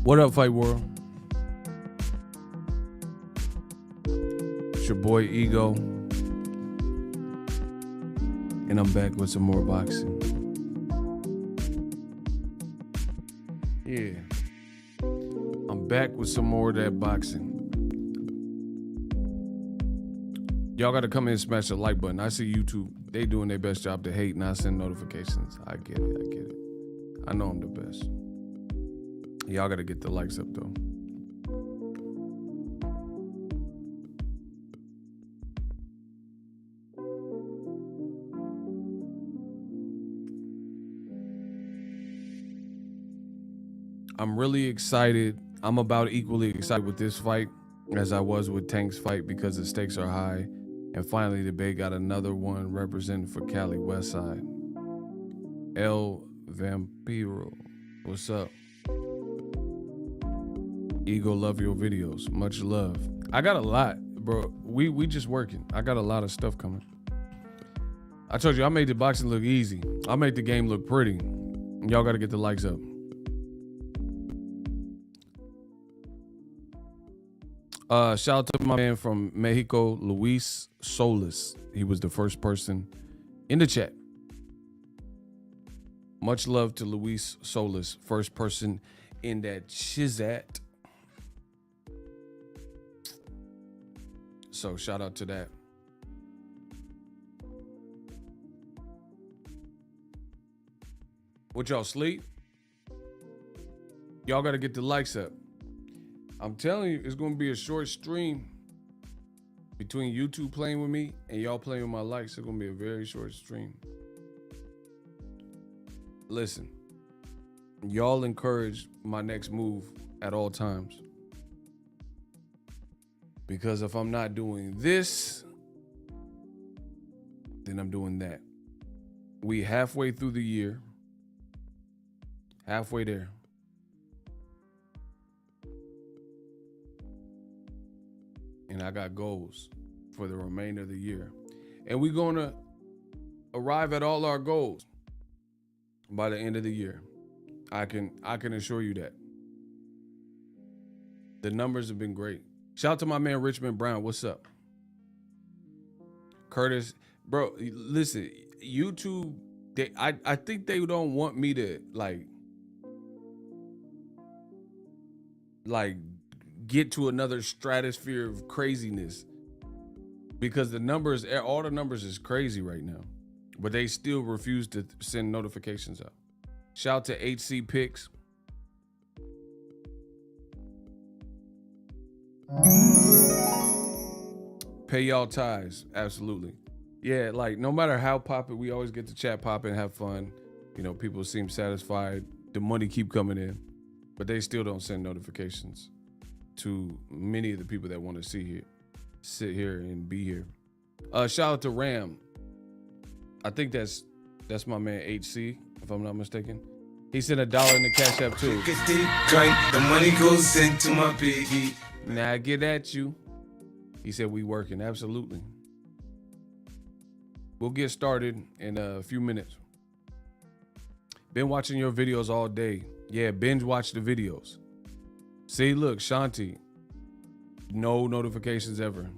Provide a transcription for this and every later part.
What up, Fight World? It's your boy Ego. And I'm back with some more boxing. Yeah. I'm back with some more of that boxing. Y'all gotta come in and smash the like button. I see YouTube, they doing their best job to hate, not send notifications. I get it. I know I'm the best. Y'all gotta get the likes up though. I'm really excited. I'm about equally excited with this fight as I was with Tank's fight because the stakes are high. And finally, the Bay got another one representing for Cali Westside. El Vampiro, what's up? Ego, love your videos. Much love. I got a lot, bro. We just working. I got a lot of stuff coming. I told you, I made the boxing look easy. I made the game look pretty. Y'all got to get the likes up. Shout out to my man from Mexico, Luis Solis. He was the first person in the chat. Much love to Luis Solis, first person in that chizat. So shout out to that. What y'all sleep? Y'all got to get the likes up. I'm telling you, it's going to be a short stream between YouTube playing with me and y'all playing with my likes. It's going to be a very short stream. Listen, y'all encourage my next move at all times. Because if I'm not doing this, then I'm doing that. We halfway through the year. Halfway there. And I got goals for the remainder of the year. And we're going to arrive at all our goals by the end of the year. I can assure you that. The numbers have been great. Shout out to my man Richmond Brown. What's up? Curtis, bro, listen, YouTube, I think they don't want me to like get to another stratosphere of craziness because the numbers, all the numbers is crazy right now, but they still refuse to send notifications out. Shout out to HC Picks. Pay y'all ties, absolutely. Yeah, like no matter how poppin', we always get the chat poppin', have fun. You know, people seem satisfied. The money keep coming in, but they still don't send notifications to many of the people that want to sit here and be here. Shout out to Ram. I think that's my man HC, if I'm not mistaken. He sent $1 in the Cash App too. The money goes into my piggy. Now I get at you. He said we working, absolutely. We'll get started in a few minutes. Been watching your videos all day. Yeah, binge watch the videos. See, look, Shanti, no notifications ever.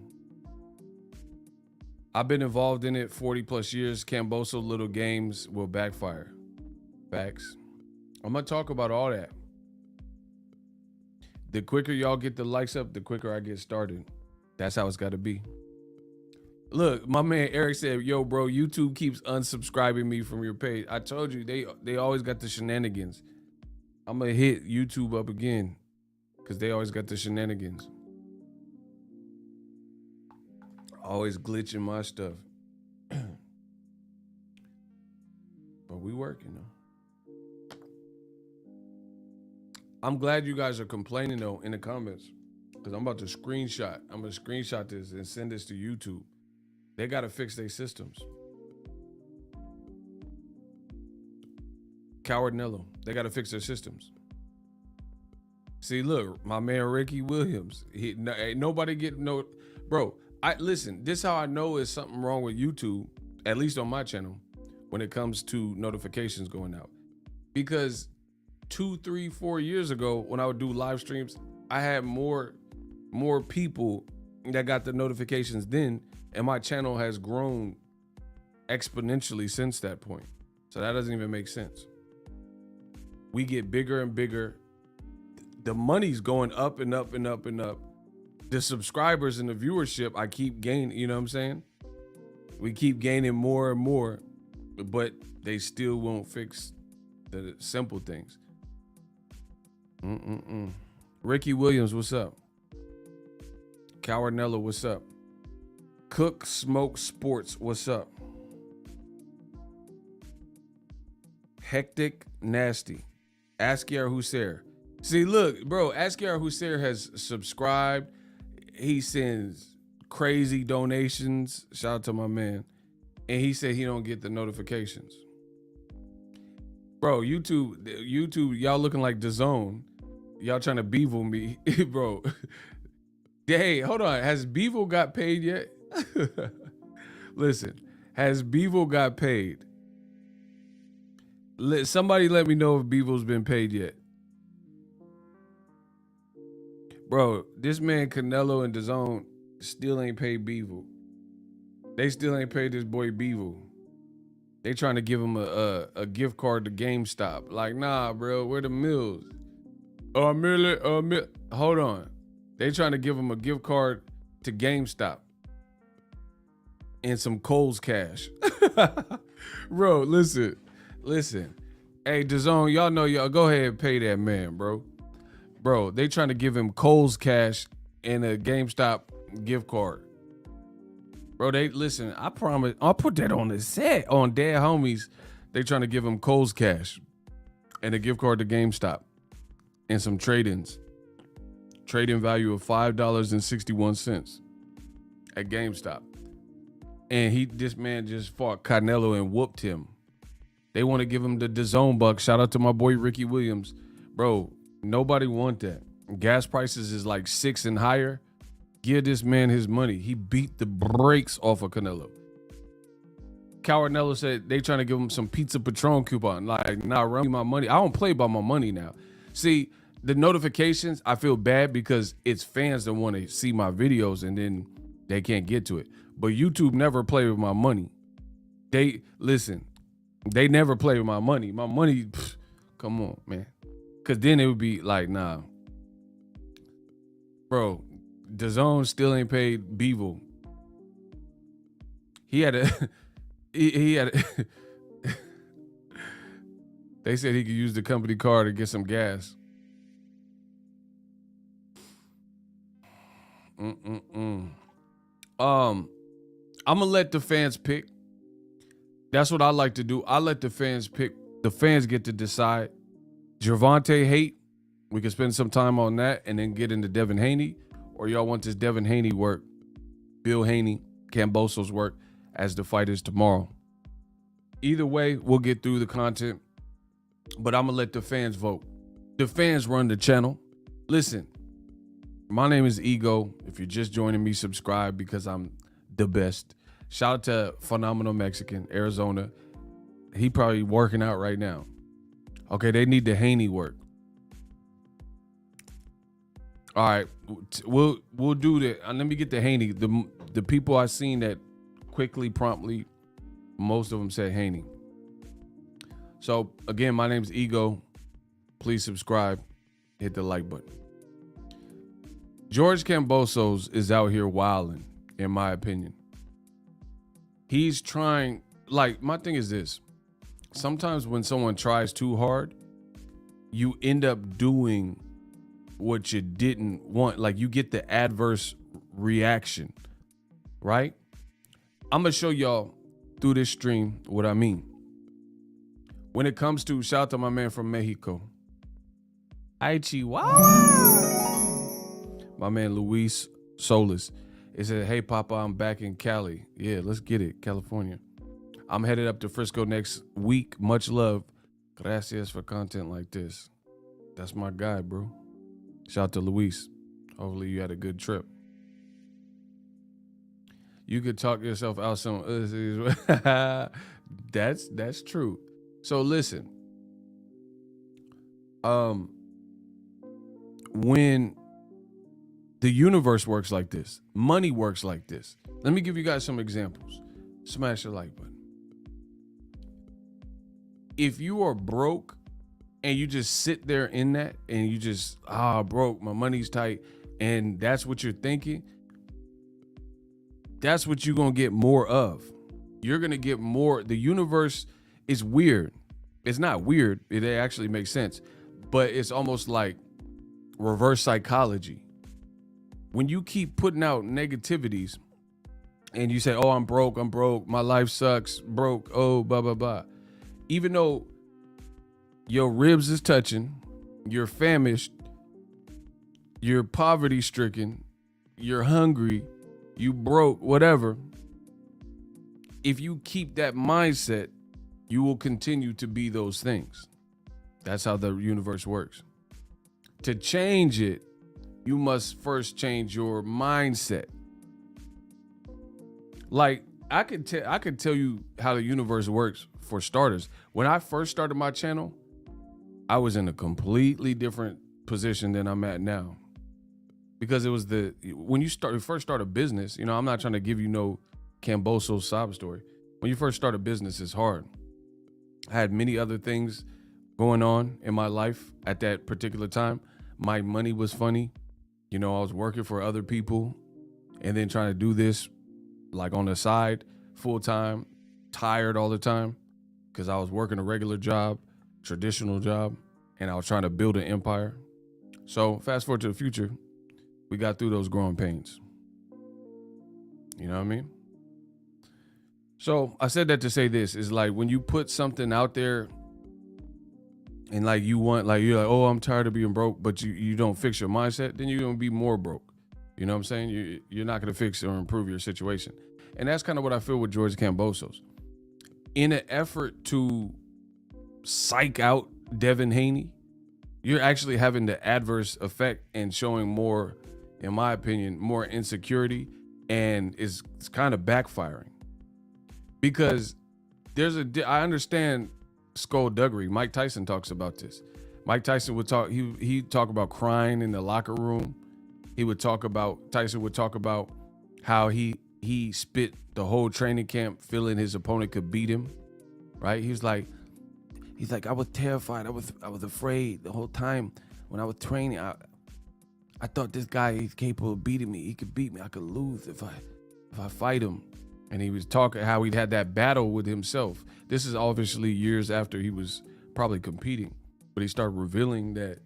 I've been involved in it 40 plus years. Kambosos little games will backfire. Facts. I'm going to talk about all that. The quicker y'all get the likes up, the quicker I get started. That's how it's got to be. Look, my man Eric said, yo, bro, YouTube keeps unsubscribing me from your page. I told you, they always got the shenanigans. I'm going to hit YouTube up again. Because they always got the shenanigans. Always glitching my stuff. But we working though. I'm glad you guys are complaining though in the comments. Because I'm about to screenshot. I'm going to screenshot this and send this to YouTube. They got to fix their systems. Coward Nello. They got to fix their systems. See, look, my man Ricky Williams. Ain't nobody getting no, bro. Listen. This is how I know it's something wrong with YouTube, at least on my channel, when it comes to notifications going out, because 2, 3, 4 years ago when I would do live streams, I had more people that got the notifications then, and my channel has grown exponentially since that point. So that doesn't even make sense. We get bigger and bigger. The money's going up and up and up and up. The subscribers and the viewership, I keep gaining, you know what I'm saying? We keep gaining more and more, but they still won't fix the simple things. Ricky Williams, what's up? Cowardnella, what's up? Cook Smoke Sports, what's up? Hectic Nasty. Askiar Hussein. See, look, bro, Askiar Hussein has subscribed. He sends crazy donations. Shout out to my man. And he said he don't get the notifications. Bro, YouTube, y'all looking like DAZN. Y'all trying to bevel me, bro. Hey, hold on. Has Bevel got paid yet? Listen, has Bevel got paid? Somebody let me know if Bevel's been paid yet. Bro, this man Canelo and DAZN still ain't paid Bevel. They still ain't paid this boy Bevel. They trying to give him a gift card to GameStop. Like, nah, bro, where the mills? Hold on. They trying to give him a gift card to GameStop and some Kohl's cash. Bro, listen. Hey, DAZN, y'all know y'all go ahead and pay that man, bro. Bro, they trying to give him Kohl's cash and a GameStop gift card. Bro, listen, I promise, I'll put that on the set on Dead Homies. They trying to give him Kohl's cash and a gift card to GameStop and some trade-ins. Trade-in value of $5.61 at GameStop. And this man just fought Canelo and whooped him. They want to give him the DAZN buck. Shout out to my boy Ricky Williams. Bro, nobody want that. Gas prices is like 6 and higher. Give this man his money. He beat the brakes off of Canelo. Cowardnello said they trying to give him some Pizza Patron coupon. Like, nah, run me my money. I don't play by my money now. See, the notifications, I feel bad because it's fans that want to see my videos and then they can't get to it. But YouTube never play with my money. They never play with my money. My money, come on, man. Because then it would be like, nah. Bro, DAZN still ain't paid Bevel. He had a... They said he could use the company card to get some gas. I'm gonna let the fans pick. That's what I like to do. I let the fans pick. The fans get to decide. Gervonta hate. We can spend some time on that and then get into Devin Haney. Or y'all want this Devin Haney work, Bill Haney, Kambosos work as the fight is tomorrow. Either way, we'll get through the content. But I'm gonna let the fans vote. The fans run the channel. Listen, my name is Ego. If you're just joining me, subscribe because I'm the best. Shout out to Phenomenal Mexican, Arizona. He probably working out right now. Okay, they need the Haney work. All right, we'll do that. Let me get the Haney. The people I seen that quickly, promptly, most of them said Haney. So again, my name's Ego. Please subscribe, hit the like button. George Kambosos is out here wilding, in my opinion. He's trying, like, my thing is this. Sometimes when someone tries too hard, you end up doing what you didn't want. Like, you get the adverse reaction, right? I'm going to show y'all through this stream what I mean. When it comes to, shout out to my man from Mexico. Ay, Chihuahua. My man Luis Solis. He said, hey, Papa, I'm back in Cali. Yeah, let's get it, California. I'm headed up to Frisco next week. Much love. Gracias for content like this. That's my guy, bro. Shout out to Luis. Hopefully you had a good trip. You could talk yourself out some. That's true. So listen. When the universe works like this, money works like this. Let me give you guys some examples. Smash the like button. If you are broke and you just sit there in that and you just, broke, my money's tight, and that's what you're thinking, that's what you're going to get more of. You're going to get more. The universe is weird. It's not weird. It actually makes sense. But it's almost like reverse psychology. When you keep putting out negativities and you say, oh, I'm broke, my life sucks, broke, oh, blah, blah, blah. Even though your ribs is touching, you're famished, you're poverty stricken, you're hungry, you broke, whatever. If you keep that mindset, you will continue to be those things. That's how the universe works. To change it, you must first change your mindset. Like, I could tell you how the universe works for starters. When I first started my channel, I was in a completely different position than I'm at now. Because it was when you first start a business, I'm not trying to give you no Kambosos sob story. When you first start a business, it's hard. I had many other things going on in my life at that particular time. My money was funny. I was working for other people and then trying to do this like on the side, full time, tired all the time because I was working a regular job, traditional job, and I was trying to build an empire. So fast forward to the future, we got through those growing pains. You know what I mean? So I said that to say this is like when you put something out there and like you're like, oh, I'm tired of being broke, but you don't fix your mindset, then you're going to be more broke. You know what I'm saying? You're not going to fix or improve your situation. And that's kind of what I feel with George Kambosos. In an effort to psych out Devin Haney, you're actually having the adverse effect and showing more, in my opinion, more insecurity, and it's kind of backfiring. Because I understand skullduggery. Mike Tyson talks about this. Mike Tyson would talk, he'd talk about crying in the locker room. Tyson would talk about how he spit the whole training camp feeling his opponent could beat him, right? He's like, I was terrified. I was afraid the whole time when I was training. I thought this guy is capable of beating me. He could beat me. I could lose if I fight him. And he was talking how he'd had that battle with himself. This is obviously years after he was probably competing, but he started revealing that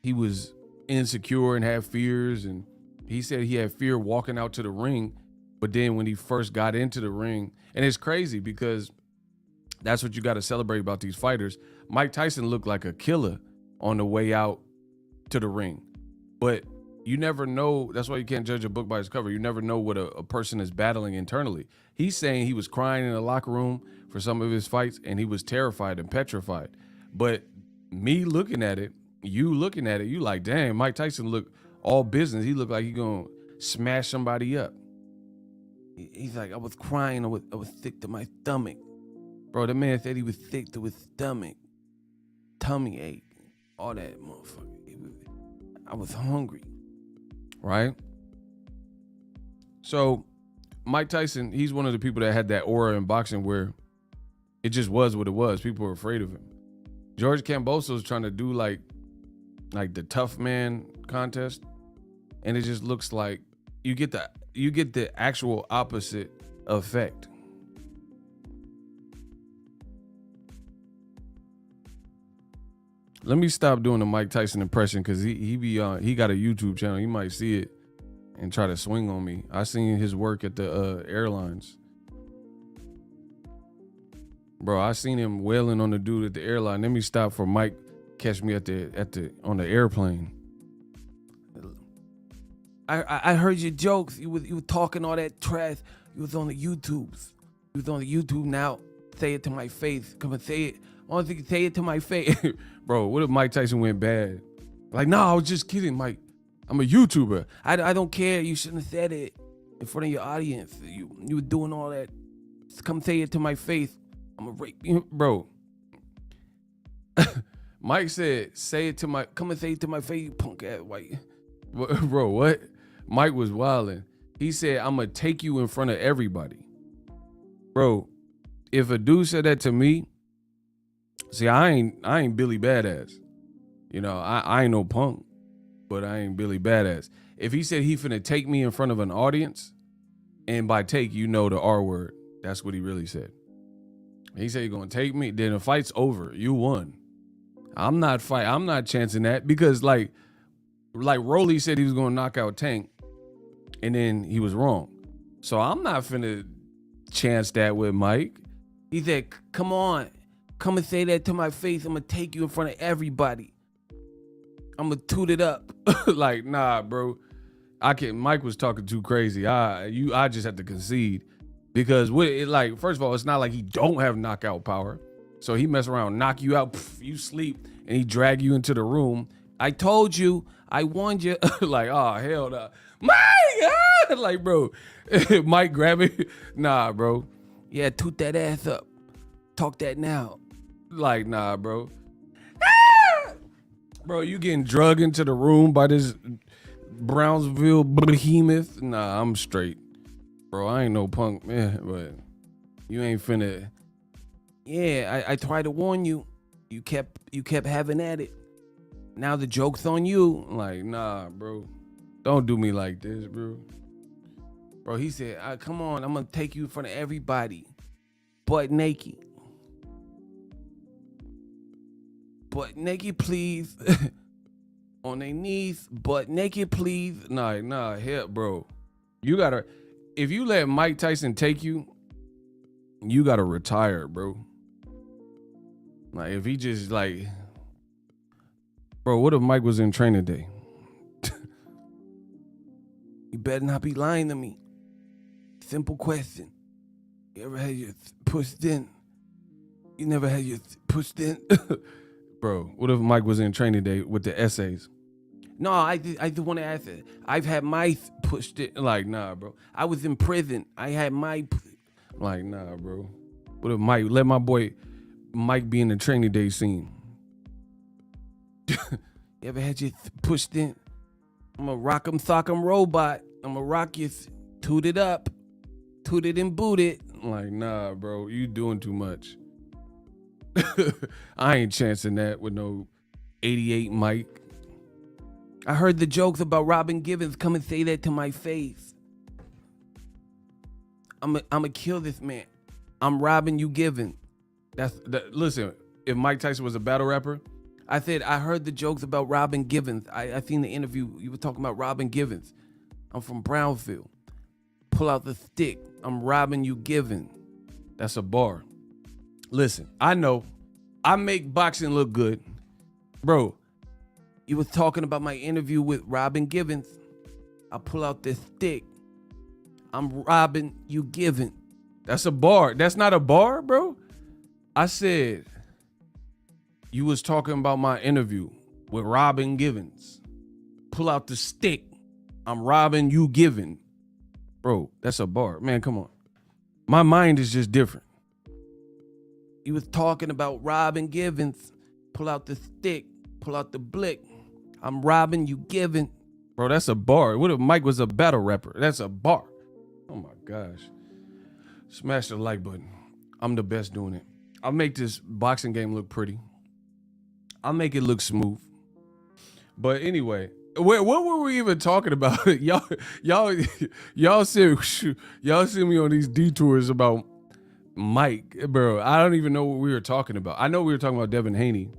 he was insecure and had fears. And he said he had fear walking out to the ring. But then when he first got into the ring, and it's crazy because that's what you got to celebrate about these fighters. Mike Tyson looked like a killer on the way out to the ring. But you never know. That's why you can't judge a book by its cover. You never know what a person is battling internally. He's saying he was crying in the locker room for some of his fights, and he was terrified and petrified. But me looking at it, you like, damn, Mike Tyson looked all business. He looked like he gonna smash somebody up. He's like, I was crying. I was sick to my stomach. Bro, the man said he was sick to his stomach. Tummy ache. All that motherfucker. I was hungry. Right? So Mike Tyson, he's one of the people that had that aura in boxing where it just was what it was. People were afraid of him. George Kambosos trying to do like the tough man contest, and it just looks like you get the actual opposite effect. Let me stop doing the Mike Tyson impression because he got a YouTube channel. You might see it and try to swing on me. I seen his work at the airlines. Bro, I seen him wailing on the dude at the airline. Let me stop for Mike catch me on the airplane. I heard your jokes. You were talking all that trash. You was on the YouTubes. You was on the YouTube now. Say it to my face. Come and say it. I want you to say it to my face. Bro, what if Mike Tyson went bad? Like, no, I was just kidding, Mike. I'm a YouTuber. I don't care. You shouldn't have said it in front of your audience. You were doing all that. Just come say it to my face. I'm a rape you, bro. Mike said, come and say it to my face, you punk ass white. Bro, what? Mike was wilding. He said, I'm going to take you in front of everybody. Bro, if a dude said that to me, see, I ain't Billy Badass. You know, I ain't no punk, but I ain't Billy Badass. If he said he finna take me in front of an audience, and by take, you know the R word. That's what he really said. He said, you're going to take me, then the fight's over. You won. I'm not chancing that because like Rolly said he was going to knock out Tank, and then he was wrong. So I'm not finna chance that with Mike. He said, come on, come and say that to my face. I'm going to take you in front of everybody. I'm going to toot it up. Like, nah, bro. Mike was talking too crazy. I just have to concede. Because first of all, it's not like he don't have knockout power. So he mess around, knock you out, you sleep, and he drag you into the room. I told you, I warned you. Like, oh, hell no. Mike! Like, bro, Mike grab me. Nah, bro. Yeah, toot that ass up. Talk that now. Like, nah, bro. Bro, you getting drugged into the room by this Brownsville behemoth? Nah, I'm straight. Bro, I ain't no punk, man, but you ain't finna. Yeah, I tried to warn you. You kept having at it. Now the joke's on you. Like, nah, bro. Don't do me like this, bro. Bro, he said, come on, I'm gonna take you in front of everybody. Butt naked. Butt naked, please. On their knees, butt naked, please. Nah, hell, bro. If you let Mike Tyson take you, you gotta retire, bro. Like, if he just like, bro, what if Mike was in training day? You better not be lying to me. Simple question. You ever had your pushed in? You never had your pushed in? Bro, what if Mike was in training day with the essays? No, I just want to ask it. I've had my pushed it. Like, nah, bro. I was in prison. I had my. Like, nah, bro. What if let my boy Mike be in the training day scene? You ever had you pushed in? I'm a rock'em sock'em robot. I'm a rock you, toot it up, toot it and boot it. Like, nah, bro. You doing too much. I ain't chancing that with no 88 Mike. I heard the jokes about Robin Givens. Come and say that to my face. I'ma kill this man. I'm robbing you Givens. Listen, if Mike Tyson was a battle rapper, I said, I heard the jokes about Robin Givens. I seen the interview. You were talking about Robin Givens. I'm from Brownsville. Pull out the stick. I'm robbing you Givens. That's a bar. Listen, I know. I make boxing look good. Bro, you was talking about my interview with Robin Givens. I pull out this stick. I'm robbing you Givens. That's a bar. That's not a bar, bro. I said, you was talking about my interview with Robin Givens. Pull out the stick. I'm robbing you Givens. Bro, that's a bar. Man, come on. My mind is just different. You was talking about Robin Givens. Pull out the stick. Pull out the blick. I'm robbing you Givens. Bro, that's a bar. What if Mike was a battle rapper? That's a bar. Oh my gosh. Smash the like button. I'm the best doing it. I'll make this boxing game look pretty. I'll make it look smooth. But anyway, what were we even talking about? y'all see me on these detours about Mike, bro. I don't even know what we were talking about. I know we were talking about Devin Haney.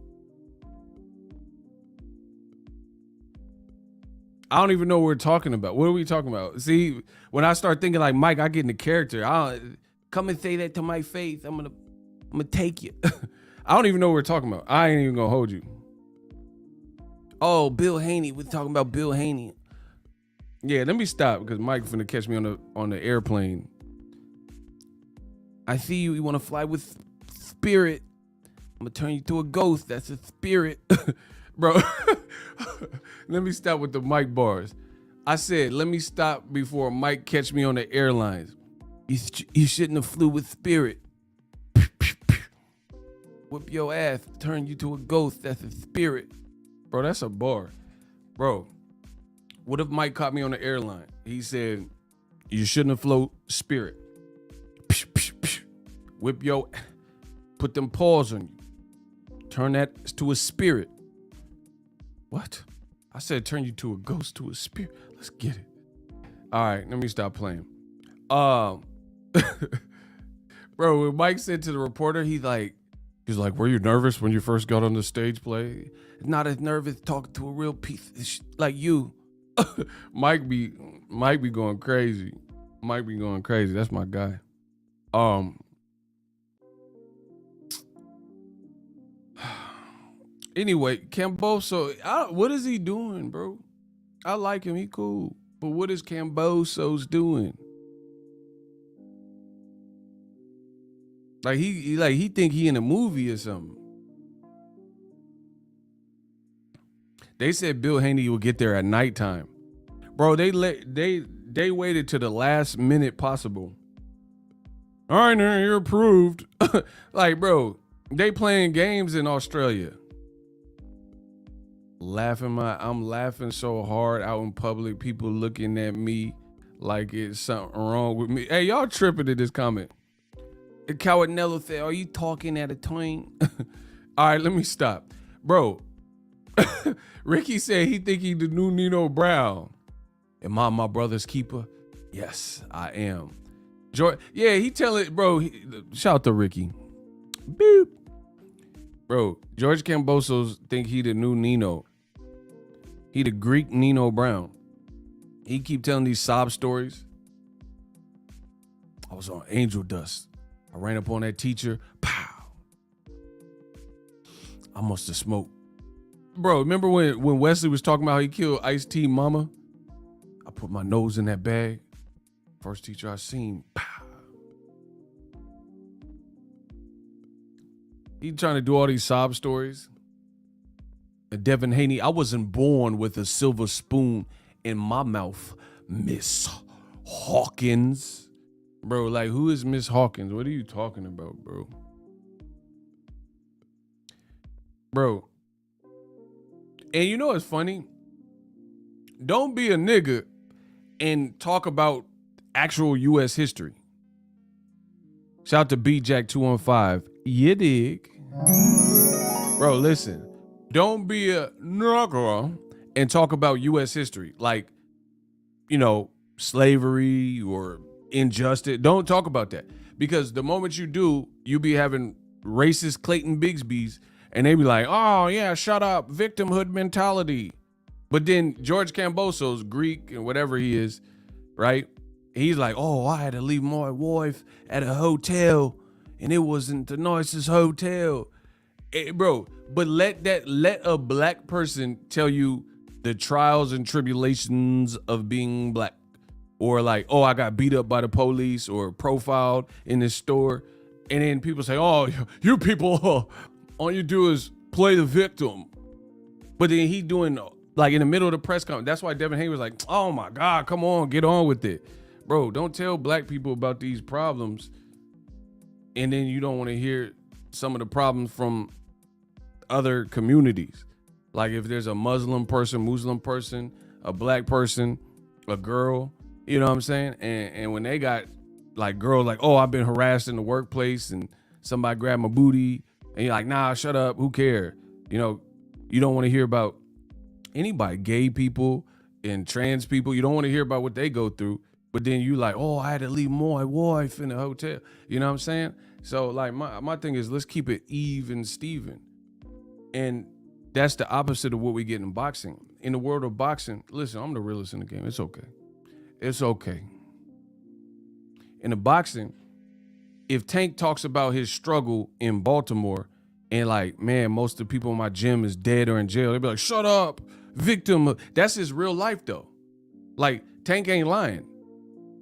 I don't even know what we're talking about. What are we talking about? See, when I start thinking like Mike, I get in the character. Come and say that to my face. I'm gonna take you. I don't even know what we're talking about. I ain't even gonna hold you. Oh, Bill Haney. We're talking about Bill Haney. Yeah, let me stop because Mike's finna catch me on the airplane. I see you. You want to fly with spirit. I'm gonna turn you to a ghost. That's a spirit, bro. Let me stop with the Mike bars. I said, let me stop before Mike catch me on the airlines. You shouldn't have flew with spirit. whip your ass, turn you to a ghost. That's a spirit. Bro, that's a bar. Bro, what if Mike caught me on the airline? He said, you shouldn't have flown spirit. Whip your, put them paws on you. Turn that to a spirit. What? I said turn you to a ghost, to a spirit. Let's get it. All right, let me stop playing. Bro, when Mike said to the reporter, he's like, were you nervous when you first got on the stage play? Not as nervous talking to a real piece of shit like you. Mike be going crazy. Mike be going crazy. That's my guy. Anyway, Kambosos, what is he doing, bro? I like him. He cool. But what is Kambosos doing? Like he think he in a movie or something. They said Bill Haney will get there at nighttime. Bro, they waited to the last minute possible. All right, now you're approved. Like, bro, they playing games in Australia. I'm laughing so hard out in public. People looking at me like it's something wrong with me. Hey, y'all tripping at this comment. Canelo said, are you talking at a time? All right, let me stop. Bro, Ricky said he think he the new Nino Brown. Am I my brother's keeper? Yes, I am. Yeah, he telling, bro, shout out to Ricky. Boop. Bro, George Kambosos think he the new Nino. He the Greek Nino Brown. He keep telling these sob stories. I was on angel dust. I ran up on that teacher. Pow. I must have smoked. Bro, remember when Wesley was talking about how he killed Ice-T mama? I put my nose in that bag. First teacher I seen. Pow. He trying to do all these sob stories. And Devin Haney, I wasn't born with a silver spoon in my mouth, Miss Hawkins. Bro, like, who is Miss Hawkins? What are you talking about, bro? Bro. And you know what's funny? Don't be a nigga and talk about actual U.S. history. Shout out to BJack215. You dig? Bro, listen. Don't be a nigga and talk about U.S. history. Like, you know, slavery or injustice. Don't talk about that. Because the moment you do, you be having racist Clayton Bigsby's and they be like, oh, yeah, shut up. Victimhood mentality. But then George Kambosos, Greek and whatever he is, right? He's like, oh, I had to leave my wife at a hotel and it wasn't the nicest hotel. Bro, but let a black person tell you the trials and tribulations of being black. Or like, oh, I got beat up by the police or profiled in this store. And then people say, oh, you people, all you do is play the victim. But then he doing, like, in the middle of the press conference. That's why Devin Haney was like, oh my God, come on, get on with it. Bro, don't tell black people about these problems. And then you don't want to hear some of the problems from other communities. Like if there's a Muslim person, a black person, a girl, you know what I'm saying? And when they got like girls like, oh, I've been harassed in the workplace and somebody grabbed my booty and you're like, nah, shut up. Who cares? You know, you don't want to hear about anybody, gay people and trans people. You don't want to hear about what they go through. But then you like, oh, I had to leave my wife in the hotel. You know what I'm saying? So like my thing is let's keep it even Steven. And that's the opposite of what we get in boxing. In the world of boxing, listen, I'm the realest in the game. It's okay. It's okay. In the boxing, if Tank talks about his struggle in Baltimore and like, man, most of the people in my gym is dead or in jail, they'd be like, shut up, victim. That's his real life though. Like Tank ain't lying.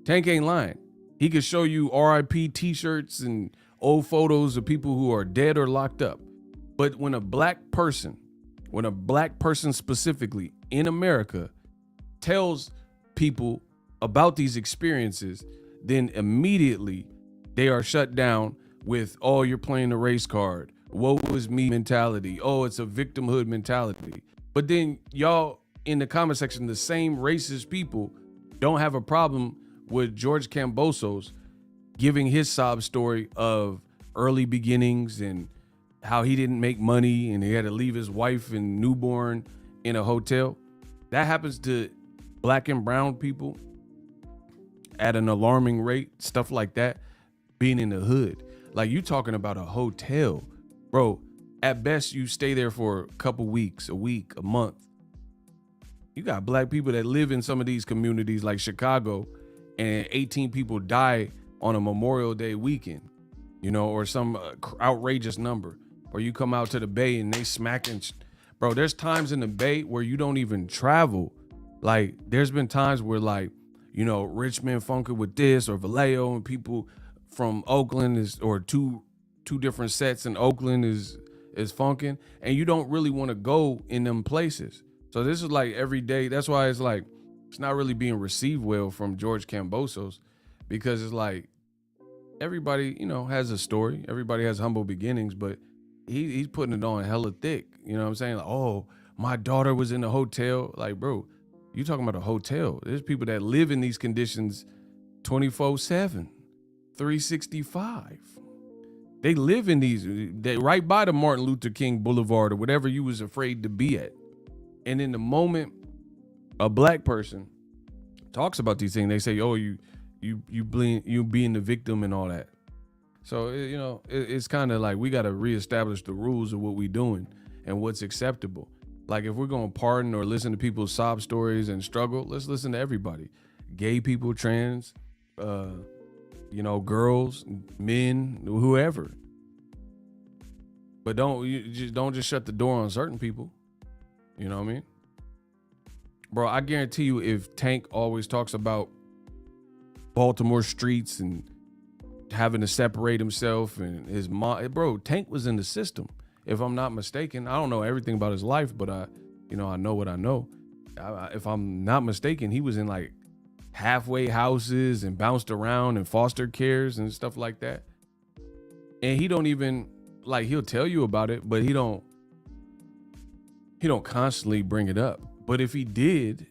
Tank ain't lying. He could show you RIP t-shirts and old photos of people who are dead or locked up. But when a black person specifically in America tells people about these experiences, then immediately they are shut down with, oh, you're playing the race card, woe is me mentality. Oh, it's a victimhood mentality. But then y'all in the comment section, the same racist people don't have a problem with George Kambosos giving his sob story of early beginnings and how he didn't make money and he had to leave his wife and newborn in a hotel. That happens to black and brown people at an alarming rate, stuff like that, being in the hood. Like, you talking about a hotel, bro. At best, you stay there for a couple weeks, a week, a month. You got black people that live in some of these communities like Chicago, and 18 people die on a Memorial Day weekend, you know, or some outrageous number. Or you come out to the Bay and they smacking. Bro, there's times in the Bay where you don't even travel. Like, there's been times where, like, you know, Richmond funking with this, or Vallejo, and people from Oakland is, or two different sets in Oakland is funking, and you don't really want to go in them places. So this is like every day. That's why it's like, it's not really being received well from George Kambosos, because it's like everybody, you know, has a story. Everybody has humble beginnings, but he's putting it on hella thick. You know what I'm saying? Like, oh, my daughter was in a hotel. Like, bro, you talking about a hotel. There's people that live in these conditions 24/7, 365. They live in these, they right by the Martin Luther King Boulevard or whatever you was afraid to be at. And in the moment a black person talks about these things, they say, oh, you being the victim and all that. So, you know, it's kind of like we got to reestablish the rules of what we doing and what's acceptable. Like, if we're going to pardon or listen to people's sob stories and struggle, let's listen to everybody. Gay people, trans, you know, girls, men, whoever. But don't just shut the door on certain people. You know what I mean? Bro, I guarantee you, if Tank always talks about Baltimore streets and having to separate himself and his mom, bro, Tank was in the system. If I'm not mistaken, I don't know everything about his life, but I know what I know. If I'm not mistaken, he was in like halfway houses and bounced around and foster cares and stuff like that. And he don't even, like, he'll tell you about it, but he don't constantly bring it up. But if he did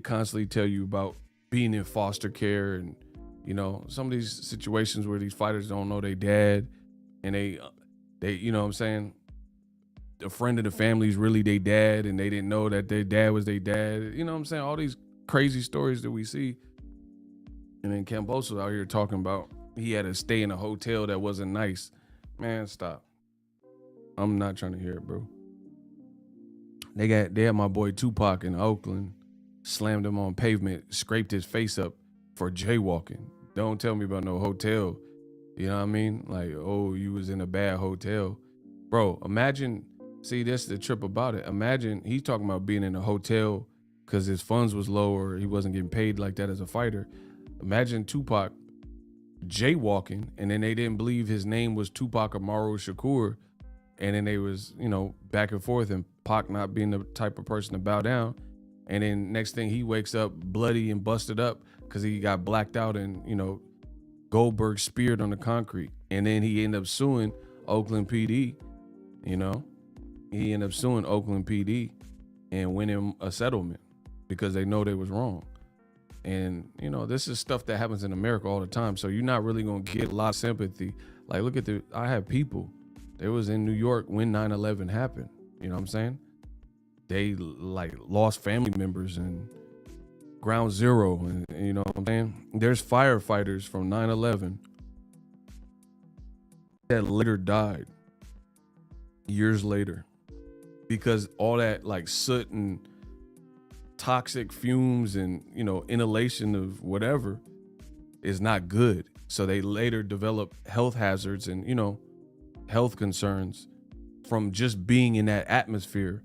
constantly tell you about being in foster care and, you know, some of these situations where these fighters don't know their dad, and they, you know what I'm saying, a friend of the family is really their dad, and they didn't know that their dad was their dad. You know what I'm saying? All these crazy stories that we see. And then Kambosos out here talking about he had to stay in a hotel that wasn't nice. Man, stop. I'm not trying to hear it, bro. They had my boy Tupac in Oakland, slammed him on pavement, scraped his face up for jaywalking. Don't tell me about no hotel. You know what I mean? Like, oh, you was in a bad hotel. Bro, imagine, see, that's the trip about it. Imagine he's talking about being in a hotel because his funds was low or he wasn't getting paid like that as a fighter. Imagine Tupac jaywalking, and then they didn't believe his name was Tupac Amaru Shakur, and then they was, you know, back and forth, and Pac not being the type of person to bow down. And then next thing, he wakes up bloody and busted up because he got blacked out and, you know, Goldberg speared on the concrete. And then he ended up suing Oakland PD, you know. He ended up suing Oakland PD and winning a settlement because they know they was wrong. And, you know, this is stuff that happens in America all the time. So you're not really going to get a lot of sympathy. Like, look at I have people. They was in New York when 9/11 happened. You know what I'm saying? They, like, lost family members and ground zero. And you know what I'm saying? There's firefighters from 9/11 that later died years later because all that, like, soot and toxic fumes and, you know, inhalation of whatever is not good. So they later develop health hazards and, you know, health concerns from just being in that atmosphere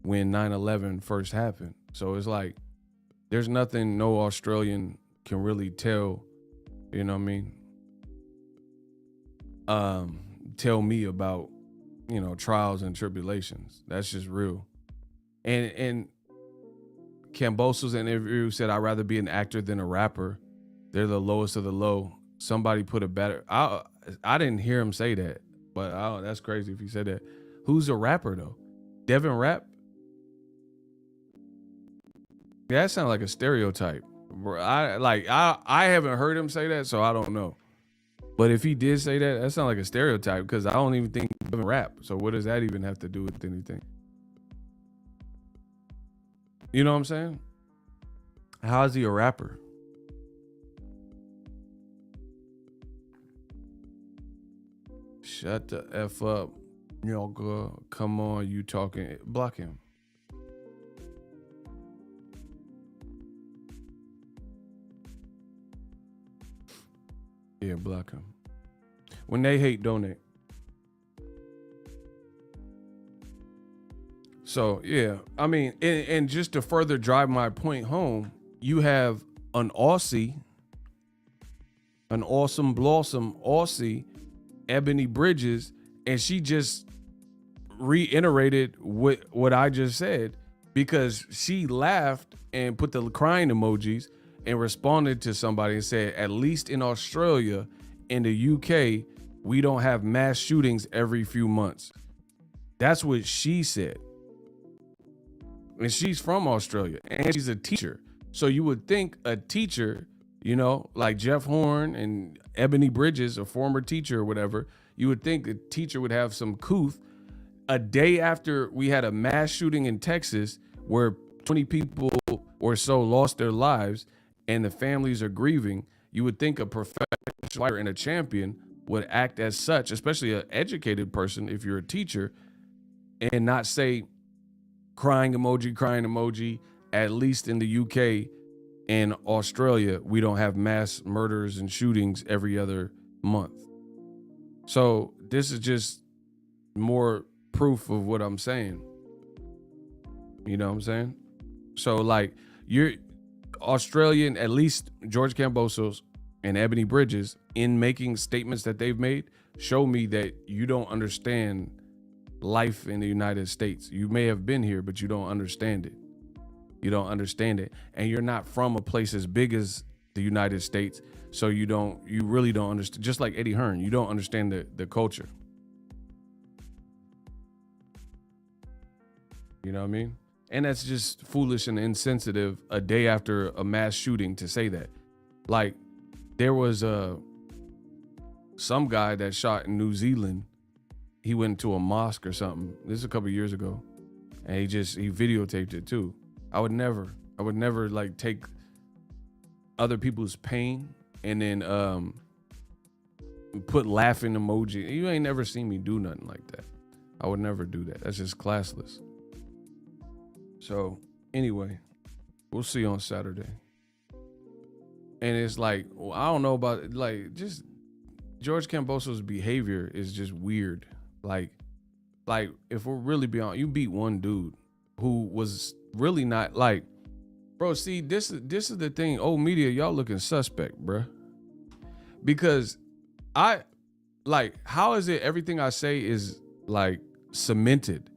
when 9/11 first happened. So it's like, there's nothing no Australian can really tell, you know what I mean? Tell me about, you know, trials and tribulations. That's just real. And Kambosos in an interview said, I'd rather be an actor than a rapper. They're the lowest of the low. Somebody put a better, I didn't hear him say that. But that's crazy if he said that. Who's a rapper though? Devin Rap? Yeah, that sounds like a stereotype. Bro, I haven't heard him say that, so I don't know. But if he did say that, that sounds like a stereotype because I don't even think Devin rap. So what does that even have to do with anything? You know what I'm saying? How is he a rapper? Shut the F up. Yo, girl, come on, you talking. Block him. Yeah, block him. When they hate, donate. So, yeah, I mean, and just to further drive my point home, you have an Aussie, an awesome blossom Aussie, Ebony Bridges, and she just reiterated what I just said because she laughed and put the crying emojis and responded to somebody and said, at least in Australia, in the UK, we don't have mass shootings every few months. That's what she said. And she's from Australia and she's a teacher. So you would think a teacher, you know, like Jeff Hearn and Ebony Bridges, a former teacher or whatever, you would think a teacher would have some couth. A day after we had a mass shooting in Texas where 20 people or so lost their lives and the families are grieving, you would think a professional fighter and a champion would act as such, especially an educated person if you're a teacher, and not say crying emoji, at least in the UK and Australia, we don't have mass murders and shootings every other month. So this is just more proof of what I'm saying. You know what I'm saying? So like you're Australian, at least George Kambosos and Ebony Bridges, in making statements that they've made, show me that you don't understand life in the United States. You may have been here, but you don't understand it. You don't understand it. And you're not from a place as big as the United States. So you really don't understand. Just like Eddie Hearn, you don't understand the culture. You know what I mean? And that's just foolish and insensitive a day after a mass shooting to say that. Like there was some guy that shot in New Zealand. He went to a mosque or something. This is a couple years ago. And he videotaped it too. I would never like take other people's pain and then put laughing emoji. You ain't never seen me do nothing like that. I would never do that. That's just classless. So anyway, we'll see on Saturday. And it's like, well, I don't know about like just George Kambosos' behavior is just weird. Like if we're really being honest, you beat one dude who was really not like, bro. See, this is the thing. Old media, y'all looking suspect, bro. Because how is it everything I say is like cemented,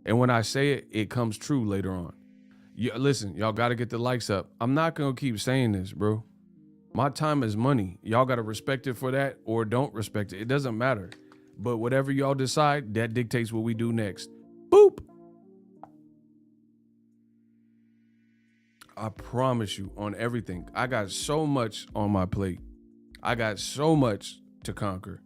and when I say it, it comes true later on. Listen, y'all got to get the likes up. I'm not gonna keep saying this, bro. My time is money. Y'all got to respect it for that or don't respect it. It doesn't matter. But whatever y'all decide, that dictates what we do next. Boop. I promise you on everything. I got so much on my plate. I got so much to conquer.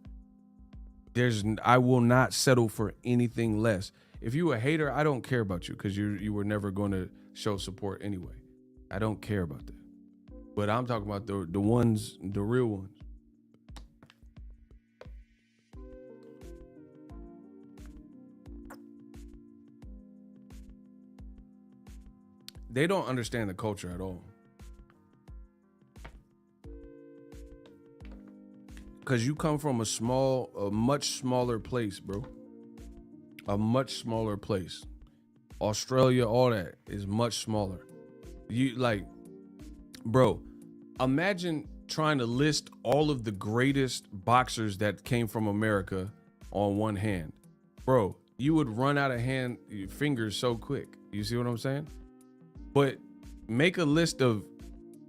I will not settle for anything less. If you a hater, I don't care about you because you were never going to show support anyway. I don't care about that. But I'm talking about the ones, the real ones. They don't understand the culture at all. Because you come from a much smaller place, bro. A much smaller place. Australia, all that is much smaller. You like, bro, imagine trying to list all of the greatest boxers that came from America on one hand. Bro, you would run out of your fingers so quick. You see what I'm saying? But make a list of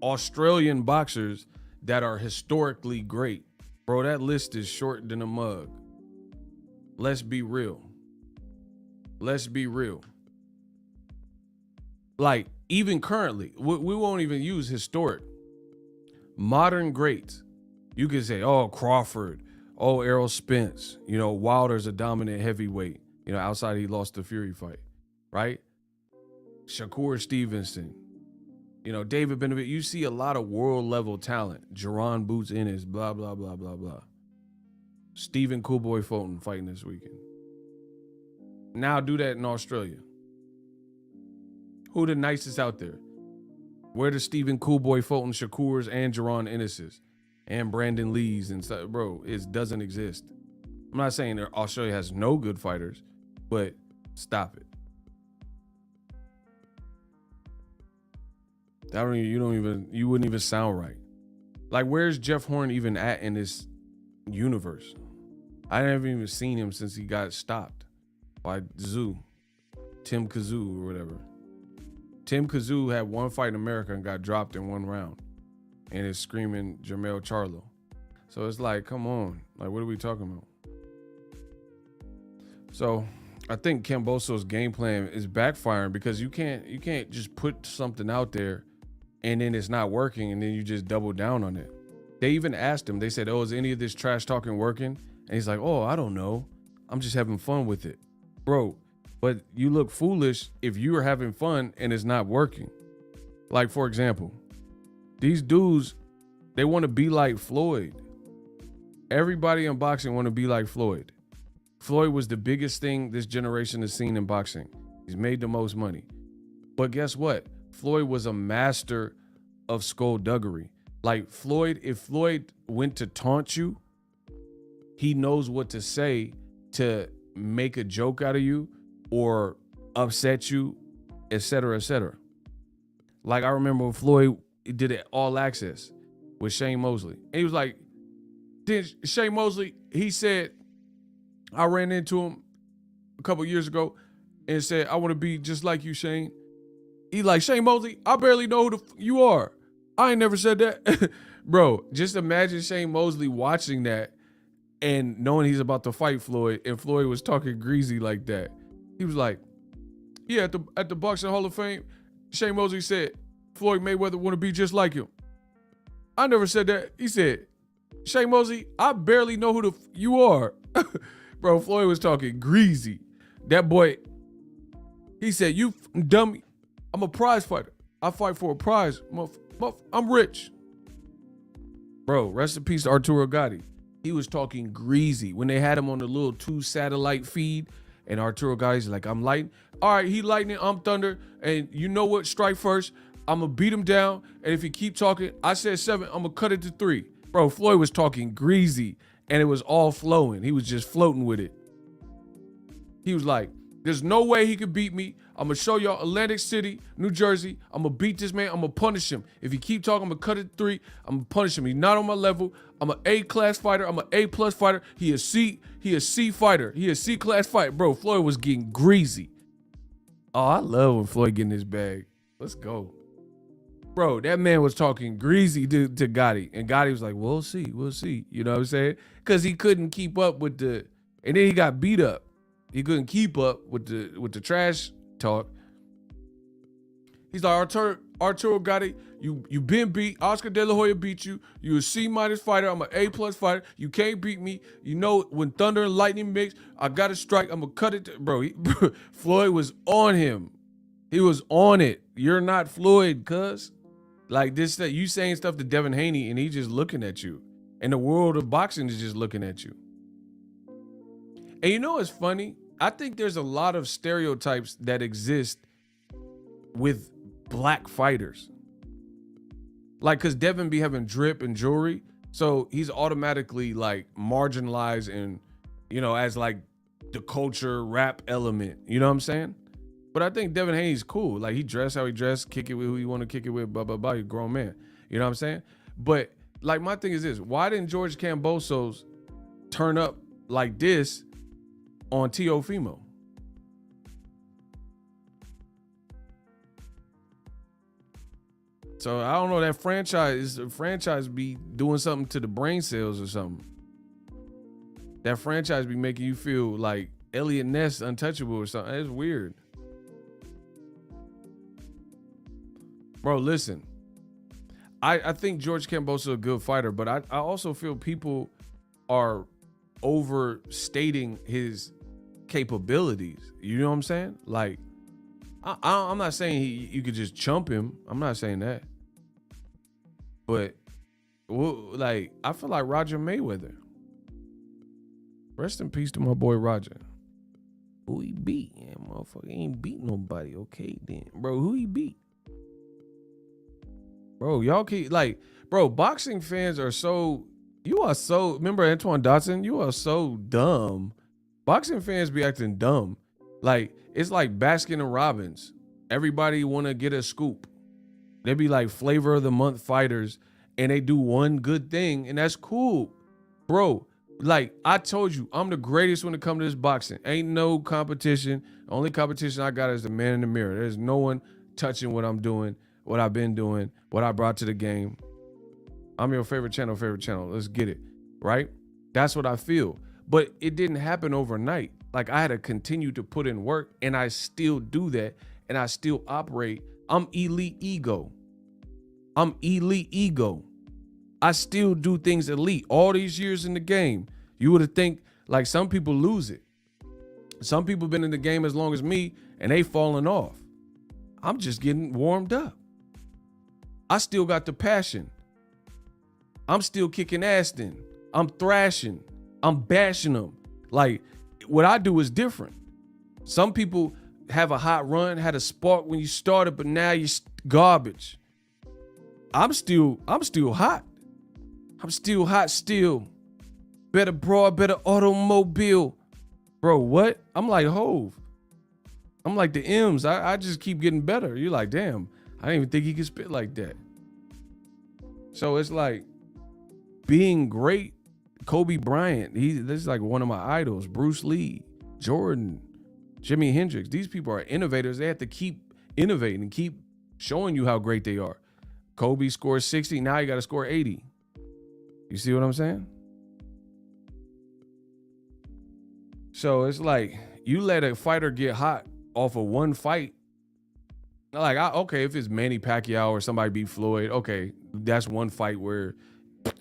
Australian boxers that are historically great. Bro, that list is short than a mug. Let's be real. Let's be real. Like, even currently, we won't even use historic. Modern greats. You could say, oh, Crawford, oh, Errol Spence. You know, Wilder's a dominant heavyweight. You know, outside he lost the Fury fight, right? Shakur Stevenson. You know, David Benavidez. You see a lot of world-level talent. Jerron Boots Ennis, blah, blah, blah, blah, blah. Stephen Coolboy Fulton fighting this weekend. Now do that in Australia. Who the nicest out there? Where the Stephen Coolboy Fulton, Shakur's, and Jerron Ennis's, and Brandon Lee's and stuff, bro? It doesn't exist. I'm not saying that Australia has no good fighters, but stop it. You wouldn't even sound right. Like, where's Jeff Hearn even at in this universe? I haven't even seen him since he got stopped by Tim Kazoo or whatever. Tim Kazoo had one fight in America and got dropped in one round, and is screaming Jermell Charlo. So it's like, come on, like, what are we talking about? So I think Kambosos' game plan is backfiring because you can't just put something out there and then it's not working and then you just double down on it. They even asked him, they said, oh, is any of this trash talking working? And he's like, oh, I don't know. I'm just having fun with it. Bro, but you look foolish if you are having fun and it's not working. Like, for example, these dudes, they want to be like Floyd. Everybody in boxing want to be like Floyd. Floyd was the biggest thing this generation has seen in boxing. He's made the most money. But guess what? Floyd was a master of skullduggery. Like, Floyd, if Floyd went to taunt you, he knows what to say to make a joke out of you or upset you, etc., etc. Like, I remember when Floyd did it All Access with Shane Mosley. And he was like, then Shane Mosley, he said, I ran into him a couple years ago and said, I want to be just like you, Shane. He like, Shane Mosley, I barely know who you are. I ain't never said that. Bro, just imagine Shane Mosley watching that and knowing he's about to fight Floyd, and Floyd was talking greasy like that. He was like, yeah, at the Boxing Hall of Fame, Shane Mosley said, Floyd Mayweather want to be just like him. I never said that. He said, Shane Mosley, I barely know who you are. Bro, Floyd was talking greasy. That boy, he said, you dummy, I'm a prize fighter. I fight for a prize. I'm rich. Bro, rest in peace to Arturo Gatti. He was talking greasy when they had him on the little 2 satellite feed, and Arturo Gatti's like, I'm light. All right, he lightning, I'm thunder, and you know what? Strike first. I'm going to beat him down, and if he keep talking, I said 7, I'm going to cut it to 3. Bro, Floyd was talking greasy, and it was all flowing. He was just floating with it. He was like, there's no way he could beat me. I'm going to show y'all Atlantic City, New Jersey. I'm going to beat this man. I'm going to punish him. If he keep talking, I'm going to cut it to 3. I'm going to punish him. He's not on my level. I'm an A-class fighter. I'm an A-plus fighter. He a C fighter. He a C-class fighter. Bro, Floyd was getting greasy. Oh, I love when Floyd get in his bag. Let's go. Bro, that man was talking greasy to Gotti. And Gotti was like, we'll see. You know what I'm saying? Because he couldn't keep up with and then he got beat up. He couldn't keep up with the trash talk. He's like, Arturo Gatti, you been beat. Oscar De La Hoya beat you. You a C- fighter. I'm an A+ fighter. You can't beat me. You know, when thunder and lightning mix, I got to strike. I'm going to cut it. Bro, Floyd was on him. He was on it. You're not Floyd, cuz. Like this, that you saying stuff to Devin Haney and he just looking at you. And the world of boxing is just looking at you. And you know what's funny? I think there's a lot of stereotypes that exist with black fighters. Like, cause Devin be having drip and jewelry. So he's automatically like marginalized and, you know, as like the culture rap element. You know what I'm saying? But I think Devin Haney's cool. Like, he dressed how he dressed, kick it with who you want to kick it with, blah, blah, blah. He's a grown man. You know what I'm saying? But like, my thing is this, why didn't George Kambosos turn up like this on Teofimo? So I don't know, that franchise be doing something to the brain cells or something. That franchise be making you feel like Elliot Ness untouchable or something. It's weird. Bro, listen. I think George Kambosos is a good fighter, but I also feel people are overstating his capabilities. You know what I'm saying? Like, I'm not saying you could just chump him. I'm not saying that. But, like, I feel like Roger Mayweather. Rest in peace to my boy Roger. Who he beat? Yeah, motherfucker ain't beat nobody. Okay, then. Bro, who he beat? Bro, y'all keep, like, bro, boxing fans are so, remember Antoine Dotson? You are so dumb. Boxing fans be acting dumb. Like, it's like Baskin and Robbins. Everybody want to get a scoop. They be like flavor of the month fighters, and they do one good thing, and that's cool. Bro, like, I told you, I'm the greatest when it comes to this boxing. Ain't no competition. The only competition I got is the man in the mirror. There's no one touching what I'm doing, what I've been doing, what I brought to the game. I'm your favorite channel. Let's get it, right? That's what I feel. But it didn't happen overnight. Like, I had to continue to put in work, and I still do that, and I still operate. I'm elite ego. I still do things elite. All these years in the game, you would have think, like, some people lose it. Some people been in the game as long as me, and they falling off. I'm just getting warmed up. I still got the passion. I'm still kicking ass then. I'm thrashing. I'm bashing them. Like, what I do is different. Some people have a hot run, had a spark when you started, but now you're garbage. I'm still hot. I'm still hot still. Better broad, better automobile. Bro, what? I'm like Hove. I'm like the M's. I just keep getting better. You're like, damn, I didn't even think he could spit like that. So it's like being great. Kobe Bryant, this is like one of my idols. Bruce Lee, Jordan, Jimi Hendrix. These people are innovators. They have to keep innovating and keep showing you how great they are. Kobe scored 60. Now you got to score 80. You see what I'm saying? So it's like you let a fighter get hot off of one fight. Like, okay, if it's Manny Pacquiao or somebody beat Floyd, okay, that's one fight where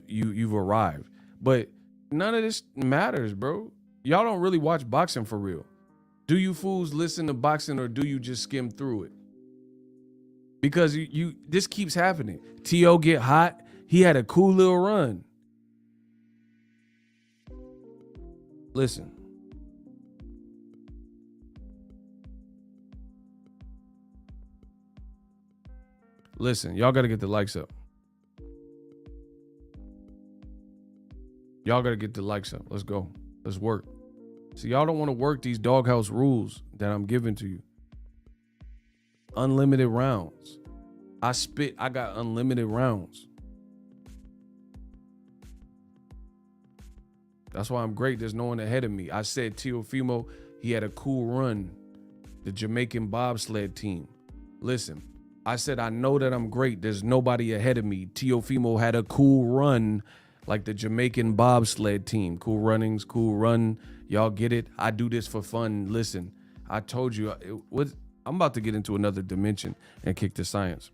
you've arrived. But none of this matters, bro. Y'all don't really watch boxing for real. Do you fools listen to boxing, or do you just skim through it? Because this keeps happening. T.O. get hot. He had a cool little run. Listen. Y'all got to get the likes up. Let's go. Let's work. See, y'all don't want to work these doghouse rules that I'm giving to you. Unlimited rounds. I got unlimited rounds. That's why I'm great. There's no one ahead of me. I said Teofimo, he had a cool run. The Jamaican bobsled team. Listen, I said I know that I'm great. There's nobody ahead of me. Teofimo had a cool run like the Jamaican bobsled team. Cool runnings, cool run. Y'all get it? I do this for fun. Listen, I told you, I'm about to get into another dimension and kick the science.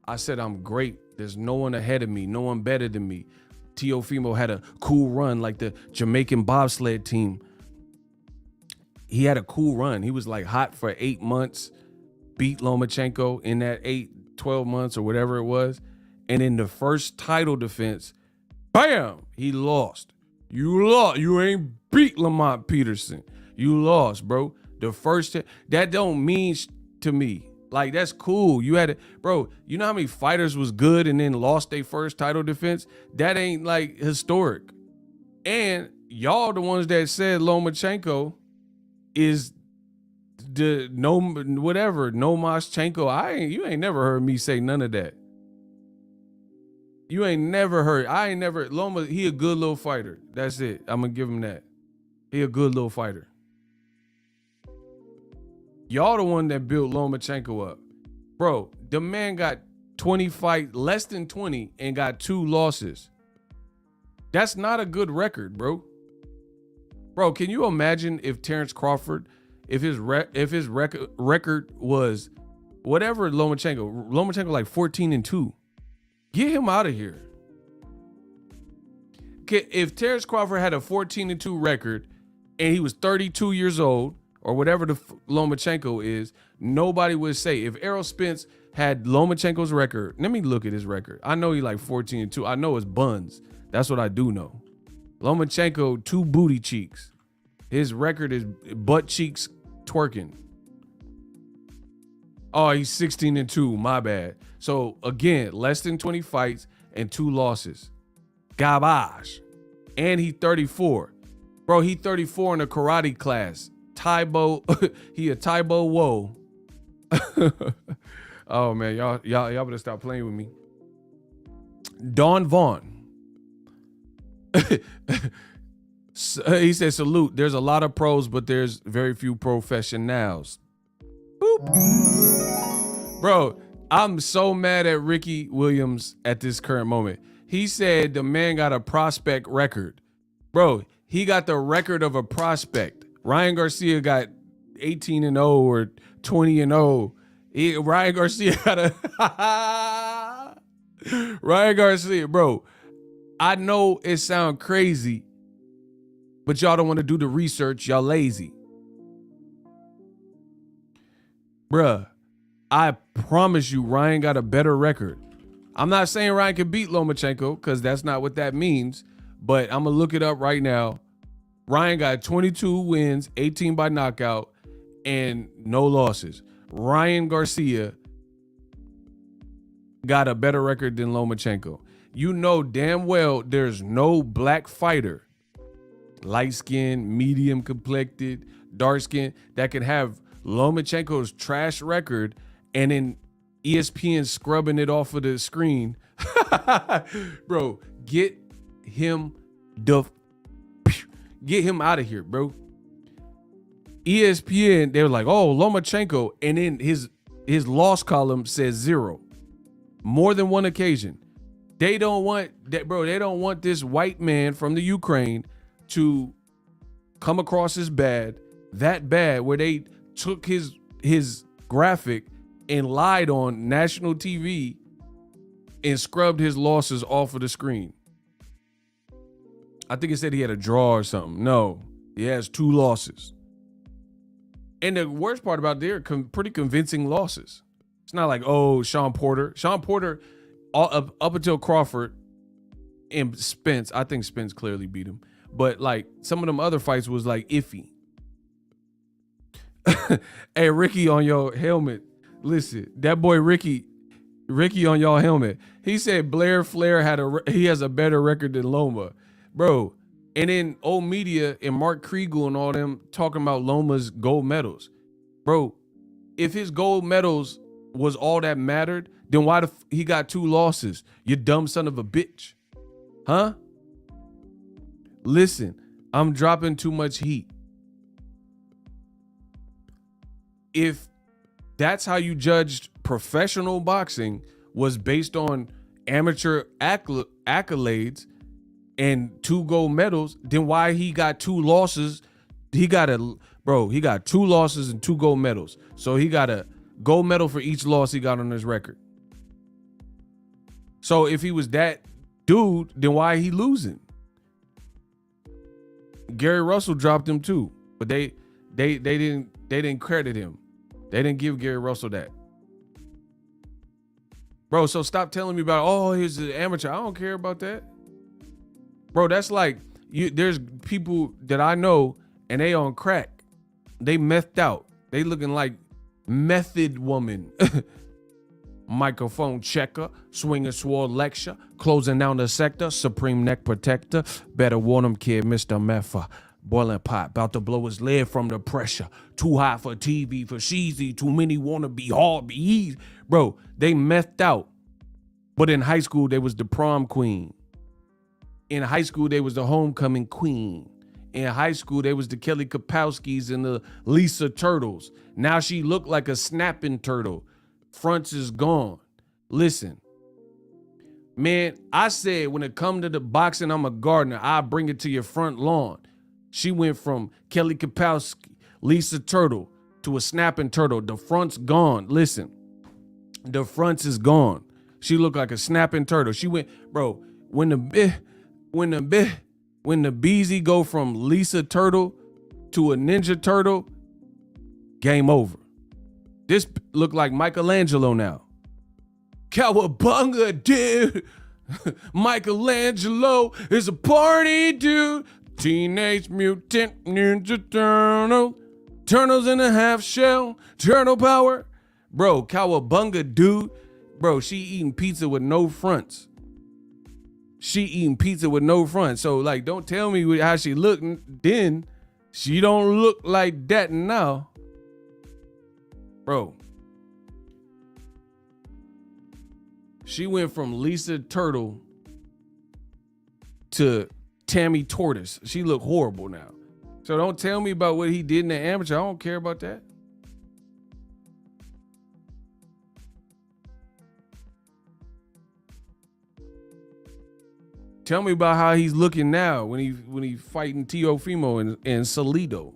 I said I'm great. There's no one ahead of me. No one better than me. Teofimo had a cool run like the Jamaican bobsled team. He had a cool run. He was like hot for 8 months, beat Lomachenko in that 12 months or whatever it was. And in the first title defense, bam, he lost. You lost. You ain't beat Lamont Peterson. You lost, bro. The first, that don't mean to me. Like, that's cool. You had it, bro. You know how many fighters was good and then lost their first title defense? That ain't like historic. And y'all the ones that said Lomachenko is the Lomachenko. You ain't never heard me say none of that. You ain't never heard. Loma, he a good little fighter. That's it. I'm gonna give him that. He a good little fighter. Y'all the one that built Lomachenko up. Bro, the man got 20 fights, less than 20, and got 2 losses. That's not a good record, bro. Bro, can you imagine if Terrence Crawford, if his record was whatever Lomachenko like 14-2. Get him out of here. If Terrence Crawford had a 14-2 record and he was 32 years old or whatever the Lomachenko is, nobody would say. If Errol Spence had Lomachenko's record, let me look at his record. I know he like 14-2. I know it's buns. That's what I do know. Lomachenko, 2 booty cheeks. His record is butt cheeks twerking. Oh, he's 16-2. My bad. So again, less than 20 fights and 2 losses. Garbage. And he 34. Bro, he 34 in a karate class. Taibo, he a Taibo Wo. Oh man, y'all better stop playing with me. Don Vaughn. He said, salute. There's a lot of pros, but there's very few professionals. Boop. Bro, I'm so mad at Ricky Williams at this current moment. He said the man got a prospect record. Bro, he got the record of a prospect. Ryan Garcia got 18-0 or 20-0. Ryan Garcia got a Ryan Garcia, bro. I know it sounds crazy, but y'all don't want to do the research. Y'all lazy. Bruh, I promise you Ryan got a better record. I'm not saying Ryan can beat Lomachenko because that's not what that means, but I'm going to look it up right now. Ryan got 22 wins, 18 by knockout, and no losses. Ryan Garcia got a better record than Lomachenko. You know damn well there's no black fighter, light skin, medium complected, dark skin, that can have Lomachenko's trash record and then ESPN scrubbing it off of the screen. Bro, get him out of here, bro. ESPN, they were like, oh, Lomachenko, and then his loss column says 0. More than one occasion. They don't want that, bro. They don't want this white man from the Ukraine to come across as that bad, where they took his graphic and lied on national TV and scrubbed his losses off of the screen. I think it said he had a draw or something. No, he has 2 losses. And the worst part about they're pretty convincing losses. It's not like, oh, Sean Porter, up until Crawford and Spence. I think Spence clearly beat him. But like some of them other fights was like iffy. Hey, Ricky on your helmet. Listen, that boy Ricky on y'all helmet. He said Blair Flair he has a better record than Loma. Bro, and then old media and Mark Kriegel and all them talking about Loma's gold medals. Bro, if his gold medals was all that mattered, then why he got 2 losses? You dumb son of a bitch. Huh? Listen, I'm dropping too much heat. If that's how you judged professional boxing, was based on amateur accolades and 2 gold medals, then why he got 2 losses? He got 2 losses and 2 gold medals. So he got a gold medal for each loss he got on his record. So if he was that dude, then why he losing? Gary Russell dropped him too, but they didn't credit him. They didn't give Gary Russell that. Bro, so stop telling me about, oh, he's an amateur. I don't care about that. Bro, that's like, there's people that I know and they on crack. They methed out. They looking like method woman. Microphone checker, swinging sword lecture, closing down the sector, supreme neck protector. Better warn him, kid, Mr. Meffa. Boiling pot, about to blow his lid from the pressure. Too hot for TV, for cheesy. Too many wanna be hard, be easy. Bro, they methed out. But in high school, they was the prom queen. In high school, they was the homecoming queen. In high school, they was the Kelly Kapowskis and the Lisa Turtles. Now she looked like a snapping turtle. Fronts is gone. Listen, man, I said when it come to the boxing, I'm a gardener. I bring it to your front lawn. She went from Kelly Kapowski, Lisa Turtle to a snapping turtle. The front's gone. Listen, the front is gone. She looked like a snapping turtle. She went, bro, when the Beezy go from Lisa Turtle to a Ninja Turtle, game over. This look like Michelangelo now. Cowabunga, dude. Michelangelo is a party dude. Teenage Mutant Ninja Turtle. Turtles in a half shell. Turtle power. Bro, cowabunga, dude. Bro, she eating pizza with no fronts. So, like, don't tell me how she looked then. She don't look like that now. Bro. She went from Lisa Turtle to Tammy Tortoise. She look horrible now. So don't tell me about what he did in the amateur. I don't care about that. Tell me about how he's looking now when he fighting Teofimo and Salido.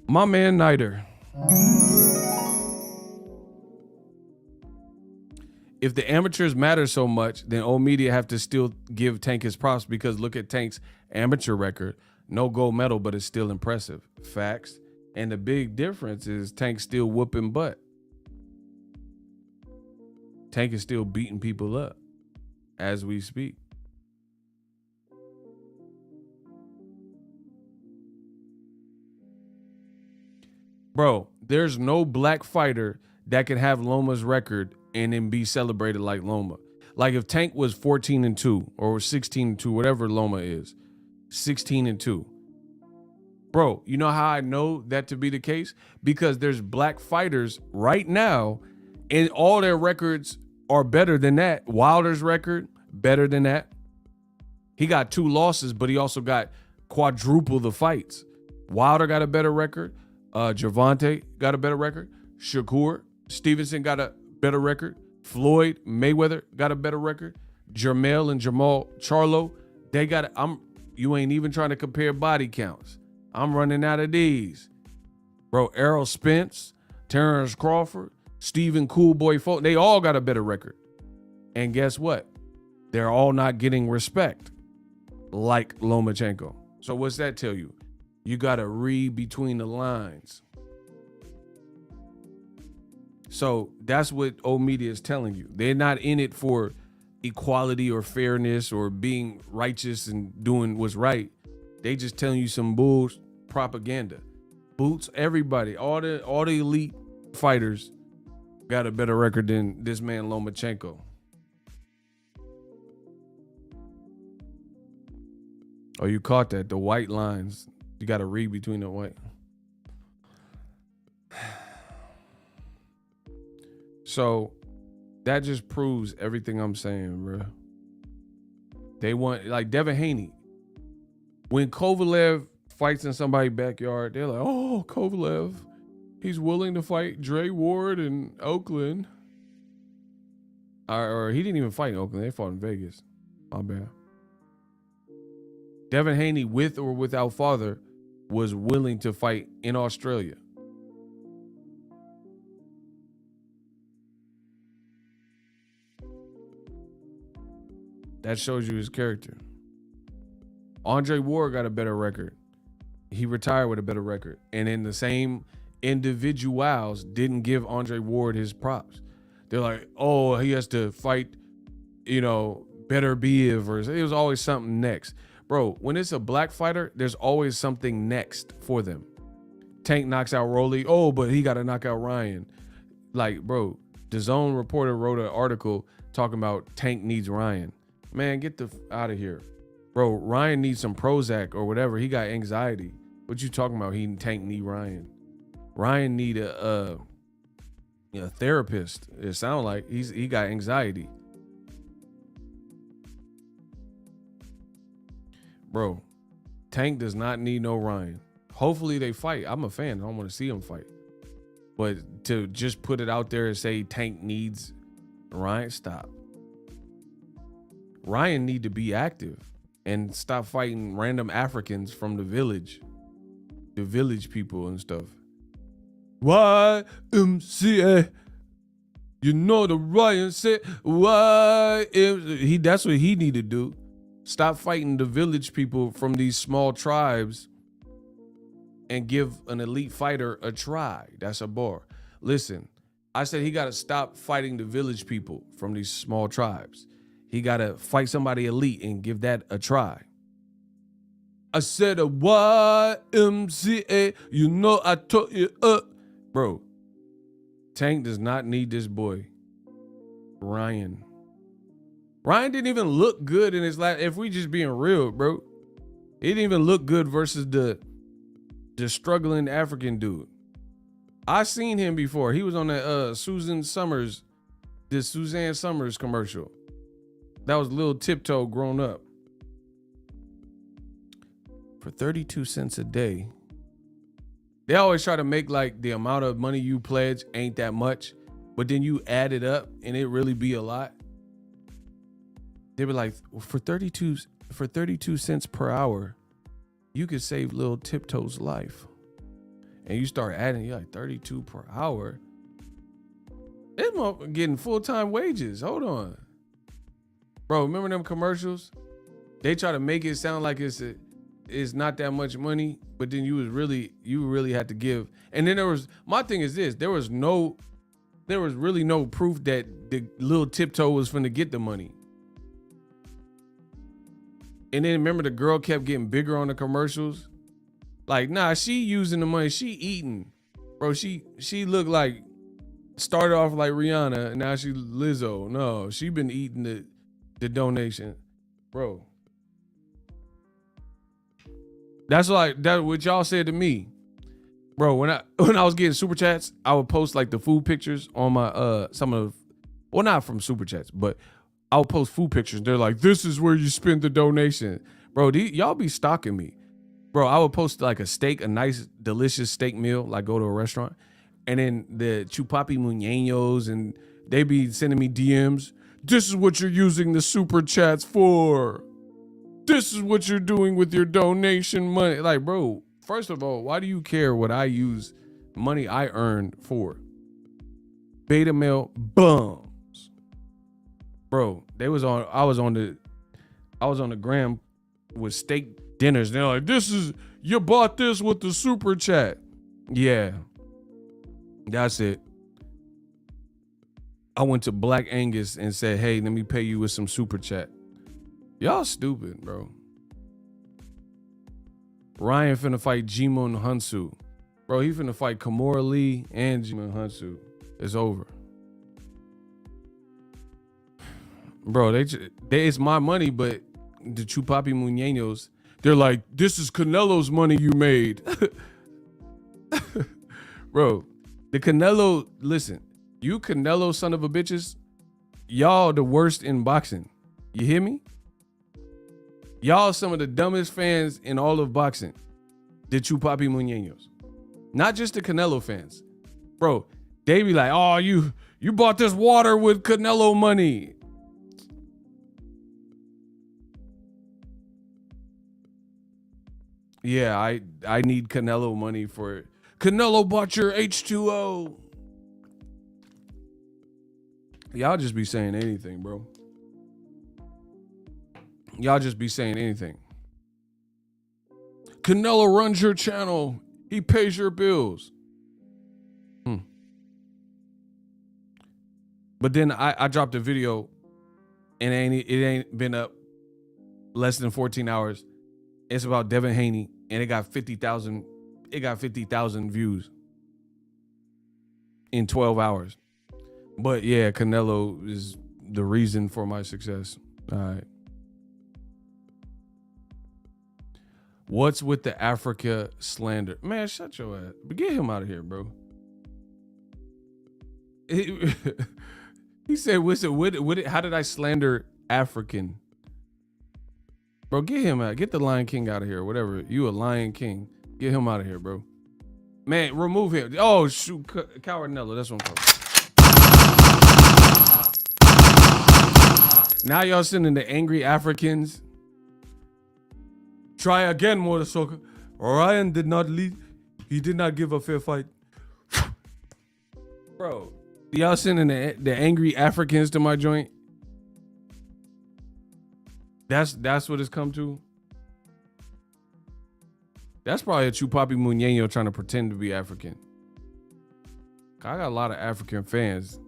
My man Nider. If the amateurs matter so much, then old media have to still give Tank his props, because look at Tank's amateur record. No gold medal, but it's still impressive. Facts. And the big difference is Tank's still whooping butt. Tank is still beating people up as we speak. Bro, there's no black fighter that can have Loma's record and then be celebrated like Loma. Like if Tank was 14-2 or 16-2, whatever Loma is, 16-2. Bro, you know how I know that to be the case? Because there's black fighters right now and all their records are better than that. Wilder's record, better than that. He got 2 losses, but he also got quadruple the fights. Wilder got a better record. Gervonta got a better record. Shakur Stevenson got a better record. Floyd Mayweather got a better record. Jermell and Jamal Charlo, they got. You ain't even trying to compare body counts. I'm running out of these, bro. Errol Spence, Terrence Crawford, Stephen Coolboy Folk, they all got a better record. And guess what? They're all not getting respect like Lomachenko. So what's that tell you? You got to read between the lines. So that's what old media is telling you. They're not in it for equality or fairness or being righteous and doing what's right. They just telling you some bull propaganda. Boots, everybody, all the elite fighters got a better record than this man Lomachenko. Oh, you caught that. The white lines. You got to read between the white. So that just proves everything I'm saying, bro. They want, like Devin Haney. When Kovalev fights in somebody's backyard, they're like, oh, Kovalev, he's willing to fight Dre Ward in Oakland. Or he didn't even fight in Oakland. They fought in Vegas. My bad. Devin Haney, with or without father, was willing to fight in Australia. That shows you his character. Andre Ward got a better record. He retired with a better record. And then the same individuals didn't give Andre Ward his props. They're like, oh, he has to fight, Better Biev, or it was always something next. Bro, when it's a black fighter, there's always something next for them. Tank knocks out Rolly. Oh, but he got to knock out Ryan. Like, bro, the Zone reporter wrote an article talking about Tank needs Ryan. Man, get the out of here. Bro, Ryan needs some Prozac or whatever. He got anxiety. What you talking about? Tank need Ryan. Ryan need a therapist. It sounds like he got anxiety. Bro, Tank does not need no Ryan. Hopefully they fight. I'm a fan. I don't want to see him fight. But to just put it out there and say Tank needs Ryan, stop. Ryan need to be active. and stop fighting random Africans from the village people and stuff. YMCA, you know the YMCA. That's what he need to do. Stop fighting the village people from these small tribes and give an elite fighter a try. That's a bar. Listen, I said he got to stop fighting the village people from these small tribes. He got to fight somebody elite and give that a try. I said a YMCA, you know I told you up. Bro, Tank does not need this boy, Ryan. Ryan didn't even look good in his last, if we just being real, bro. He didn't even look good versus the struggling African dude. I seen him before. He was on that Suzanne Summers commercial. That was Lil Tiptoe grown up. For 32 cents a day. They always try to make like the amount of money you pledge ain't that much, but then you add it up and it really be a lot. They were like, for 32 cents per hour, you could save Lil Tiptoe's life. And you start adding, you're like 32 per hour. This motherfucker getting full-time wages. Hold on. Bro, remember them commercials? They try to make it sound like it's not that much money, but then you really had to give. And then my thing is this, there was really no proof that the Lil Tiptoe was finna get the money. And then remember the girl kept getting bigger on the commercials? Like, nah, she using the money, she eating. Bro, she looked like, started off like Rihanna, and now she Lizzo. No, she been eating the donation. Bro. That's what y'all said to me. Bro, when I was getting super chats, I would post like the food pictures on my well, not from super chats, but I would post food pictures. They're like, this is where you spend the donation. Bro, y'all be stalking me. Bro, I would post like a nice, delicious steak meal, like go to a restaurant. And then the chupapi muñeños, and they be sending me DMs. This is what you're using the super chats for. This is what you're doing with your donation money. Like, bro, first of all, why do you care what I use money I earned for? Beta male bums. Bro, I was on the gram with steak dinners. They're like, you bought this with the super chat. Yeah. That's it. I went to Black Angus and said, hey, let me pay you with some super chat. Y'all stupid, bro. Ryan finna fight Jimon Hunsu. Bro, he finna fight Kimura Lee and Jimon Hunsu. It's over. Bro, it's my money, but the Chupapi Muñeños, they're like, this is Canelo's money you made. Bro, the Canelo, listen, you Canelo son of a bitches, y'all the worst in boxing. You hear me? Y'all some of the dumbest fans in all of boxing. The Chupapi Muñeños. Not just the Canelo fans. Bro, they be like, oh, you bought this water with Canelo money. Yeah, I need Canelo money for it. Canelo bought your H2O. Y'all just be saying anything, bro. Y'all just be saying anything. Canelo runs your channel. He pays your bills. But then I dropped a video and it ain't been up less than 14 hours. It's about Devin Haney, and it got 50,000 views in 12 hours. But yeah, Canelo is the reason for my success. All right. What's with the Africa slander? Man, shut your ass. But get him out of here, bro. He said, how did I slander African? Bro, get him out. Get the Lion King out of here. Whatever. You a Lion King. Get him out of here, bro. Man, remove him. Oh, shoot. Cowardnello. That's what I'm talking about. Now y'all sending the angry Africans Try again, motherfucker. Ryan did not lead. He did not give a fair fight. Bro, y'all sending the angry Africans to my joint? That's what it's come to. That's probably a Chupapi Muñeño trying to pretend to be African. I got a lot of African fans.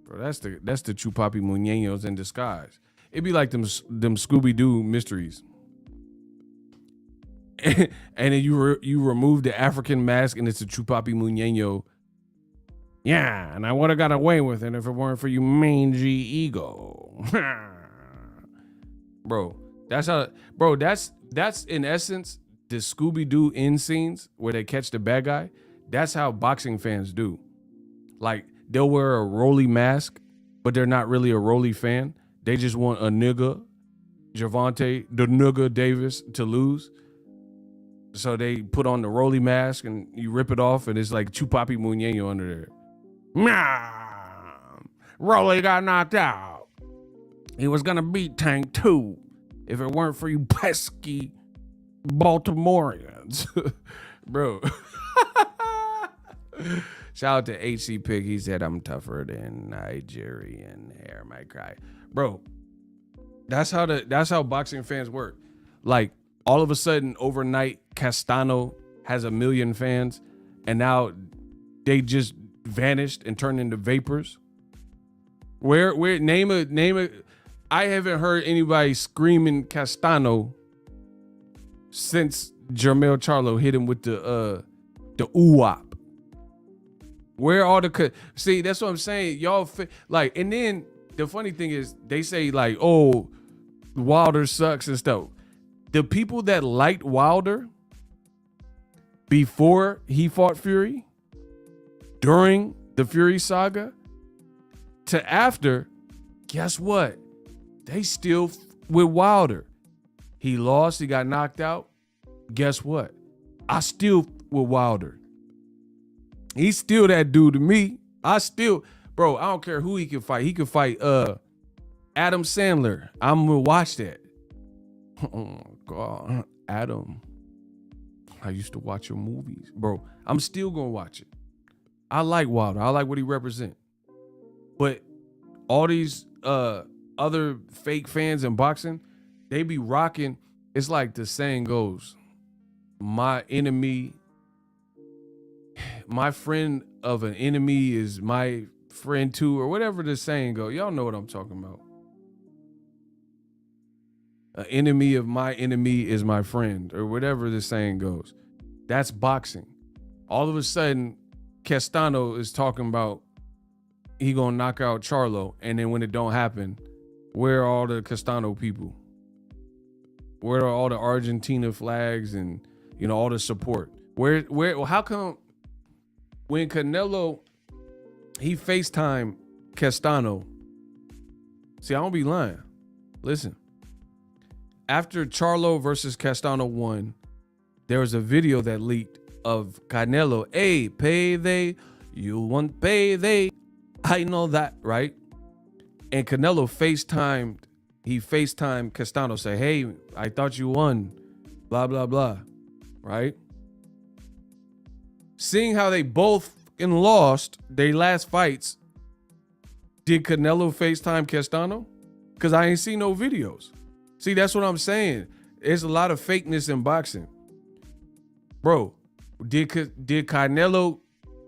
Bro, that's the Chupapi Muñeños in disguise. It'd be like them Scooby-Doo mysteries. And then you remove the African mask and it's a Chupapi Muñeño. Yeah, and I would have got away with it if it weren't for you mangy ego. Bro, that's in essence the Scooby-Doo end scenes where they catch the bad guy. That's how boxing fans do. Like, they'll wear a Rolly mask, but they're not really a Rolly fan. They just want a nigga, Gervonta, the nigga Davis, to lose. So they put on the Rolly mask and you rip it off and it's like Chupapi Muñeño under there. Rolly got knocked out. He was gonna beat Tank too if it weren't for you pesky Baltimoreans. Bro. Shout out to HC Pig. He said, I'm tougher than Nigerian hair might cry. Bro, that's how boxing fans work. Like, all of a sudden, overnight, Castano has 1 million fans, and now they just vanished and turned into vapors. Where name a I haven't heard anybody screaming Castano since Jermell Charlo hit him with the ooh-wop. Where all the see, that's what I'm saying. Y'all like, and then the funny thing is they say like, oh, Wilder sucks and stuff. The people that liked Wilder before he fought Fury, during the Fury saga, to after, guess what? They still with Wilder. He lost, he got knocked out. Guess what? I still with Wilder. He's still that dude to me. Bro, I don't care who he can fight. He can fight Adam Sandler. I'm gonna watch that. Oh God, Adam. I used to watch your movies. Bro, I'm still gonna watch it. I like Wilder. I like what he represents. But all these other fake fans in boxing, they be rocking. It's like the saying goes, my friend of an enemy is my friend too, or whatever the saying go. Y'all know what I'm talking about. An enemy of my enemy is my friend, or whatever the saying goes. That's boxing. All of a sudden, Castano is talking about he gonna knock out Charlo, and then when it don't happen, where are all the Castano people? Where are all the Argentina flags and all the support? How come when Canelo he FaceTime Castano? See, I don't be lying. Listen. After Charlo versus Castano won, there was a video that leaked of Canelo. Hey, payday, you want payday. I know that, right? And Canelo FaceTimed Castano, say, hey, I thought you won, blah, blah, blah, right? Seeing how they both lost their last fights, did Canelo FaceTime Castano? Because I ain't seen no videos. See, that's what I'm saying. There's a lot of fakeness in boxing. Bro, did Canelo,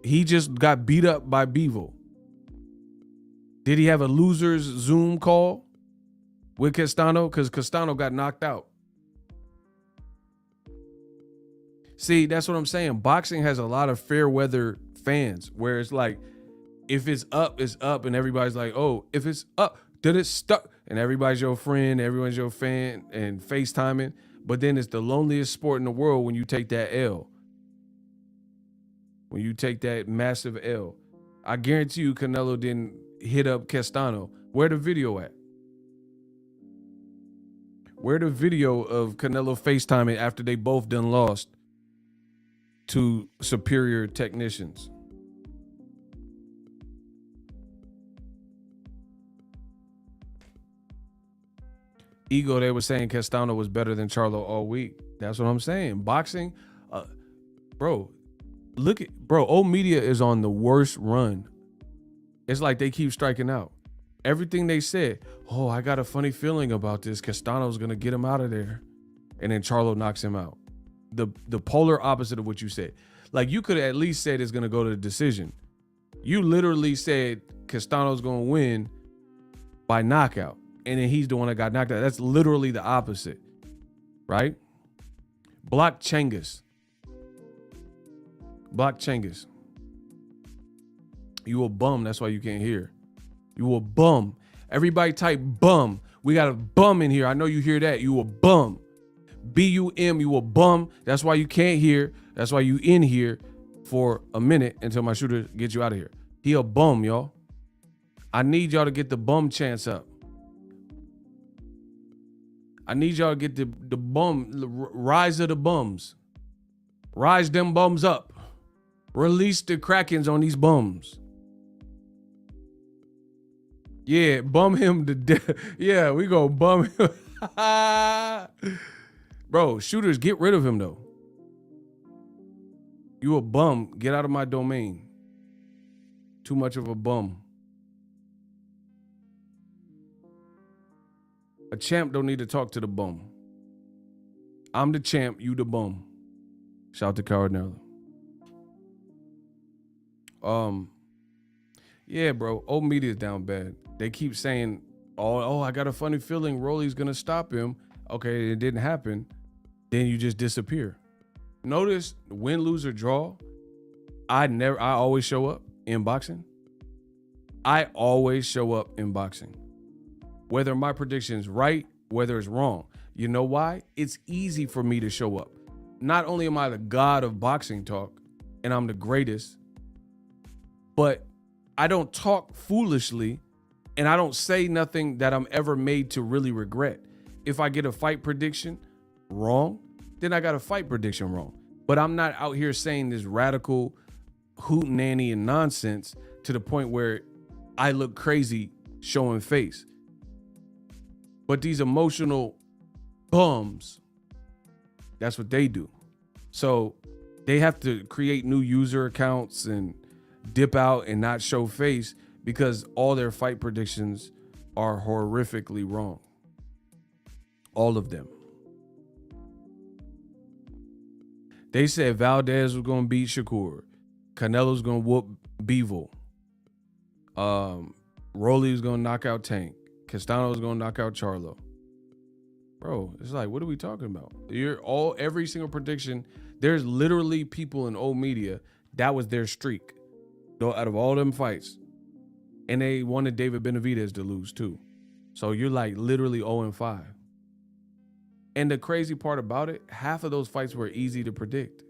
he just got beat up by Bivol. Did he have a loser's Zoom call with Castano? Because Castano got knocked out. See, that's what I'm saying. Boxing has a lot of fair weather fans where it's like, if it's up, it's up. And everybody's like, oh, if it's up, then it's stuck. And everybody's your friend, everyone's your fan, and FaceTiming. But then it's the loneliest sport in the world when you take that L. When you take that massive L. I guarantee you Canelo didn't hit up Castano. Where the video at? Where the video of Canelo FaceTiming after they both done lost to superior technicians? Ego, they were saying Castano was better than Charlo all week. That's what I'm saying. Boxing, bro, old media is on the worst run. It's like they keep striking out. Everything they said, oh, I got a funny feeling about this. Castano's going to get him out of there. And then Charlo knocks him out. The polar opposite of what you said. Like, you could have at least said it's going to go to the decision. You literally said Castano's going to win by knockout. And then he's the one that got knocked out. That's literally the opposite, right? Block Chengiz. You a bum. That's why you can't hear. You a bum. Everybody type bum. We got a bum in here. I know you hear that. You a bum. B-U-M. You a bum. That's why you can't hear. That's why you in here for a minute until my shooter gets you out of here. He a bum, y'all. I need y'all to get the bum chance up. I need y'all to get the rise of the bums. Rise them bums up. Release the Krakens on these bums. Yeah, bum him to death. Yeah, we go bum him. Bro, shooters, get rid of him, though. You a bum. Get out of my domain. Too much of a bum. A champ don't need to talk to the bum. I'm the champ, you the bum. Shout out to Cardinello. Yeah, bro. Old media's down bad. They keep saying, oh, I got a funny feeling Rolly's gonna stop him. Okay, it didn't happen. Then you just disappear. Notice win, lose, or draw. I always show up in boxing. I always show up in boxing. Whether my prediction's right, whether it's wrong. You know why? It's easy for me to show up. Not only am I the god of boxing talk, and I'm the greatest, but I don't talk foolishly, and I don't say nothing that I'm ever made to really regret. If I get a fight prediction wrong, then I got a fight prediction wrong. But I'm not out here saying this radical hootenanny and nonsense to the point where I look crazy showing face. But these emotional bums, that's what they do. So they have to create new user accounts and dip out and not show face because all their fight predictions are horrifically wrong. All of them. They said Valdez was going to beat Shakur. Canelo's going to whoop Bivol. Rolly was going to knock out Tank. Castano was going to knock out Charlo. Bro, it's like, what are we talking about? Every single prediction, there's literally people in old media, that was their streak. Though out of all them fights. And they wanted David Benavidez to lose too. So you're like literally 0-5. And the crazy part about it, half of those fights were easy to predict.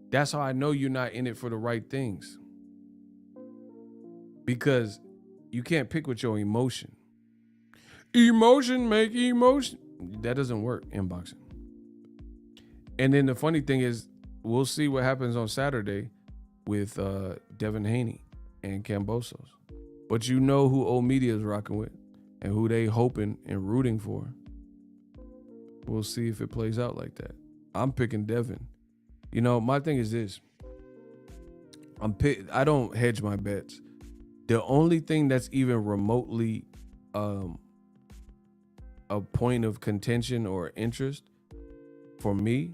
That's how I know you're not in it for the right things. Because you can't pick with your emotion. Emotion make emotion. That doesn't work in boxing. And then the funny thing is, we'll see what happens on Saturday with Devin Haney and Kambosos. But you know who old media is rocking with and who they hoping and rooting for. We'll see if it plays out like that. I'm picking Devin. You know, my thing is this. I don't hedge my bets. The only thing that's even remotely a point of contention or interest for me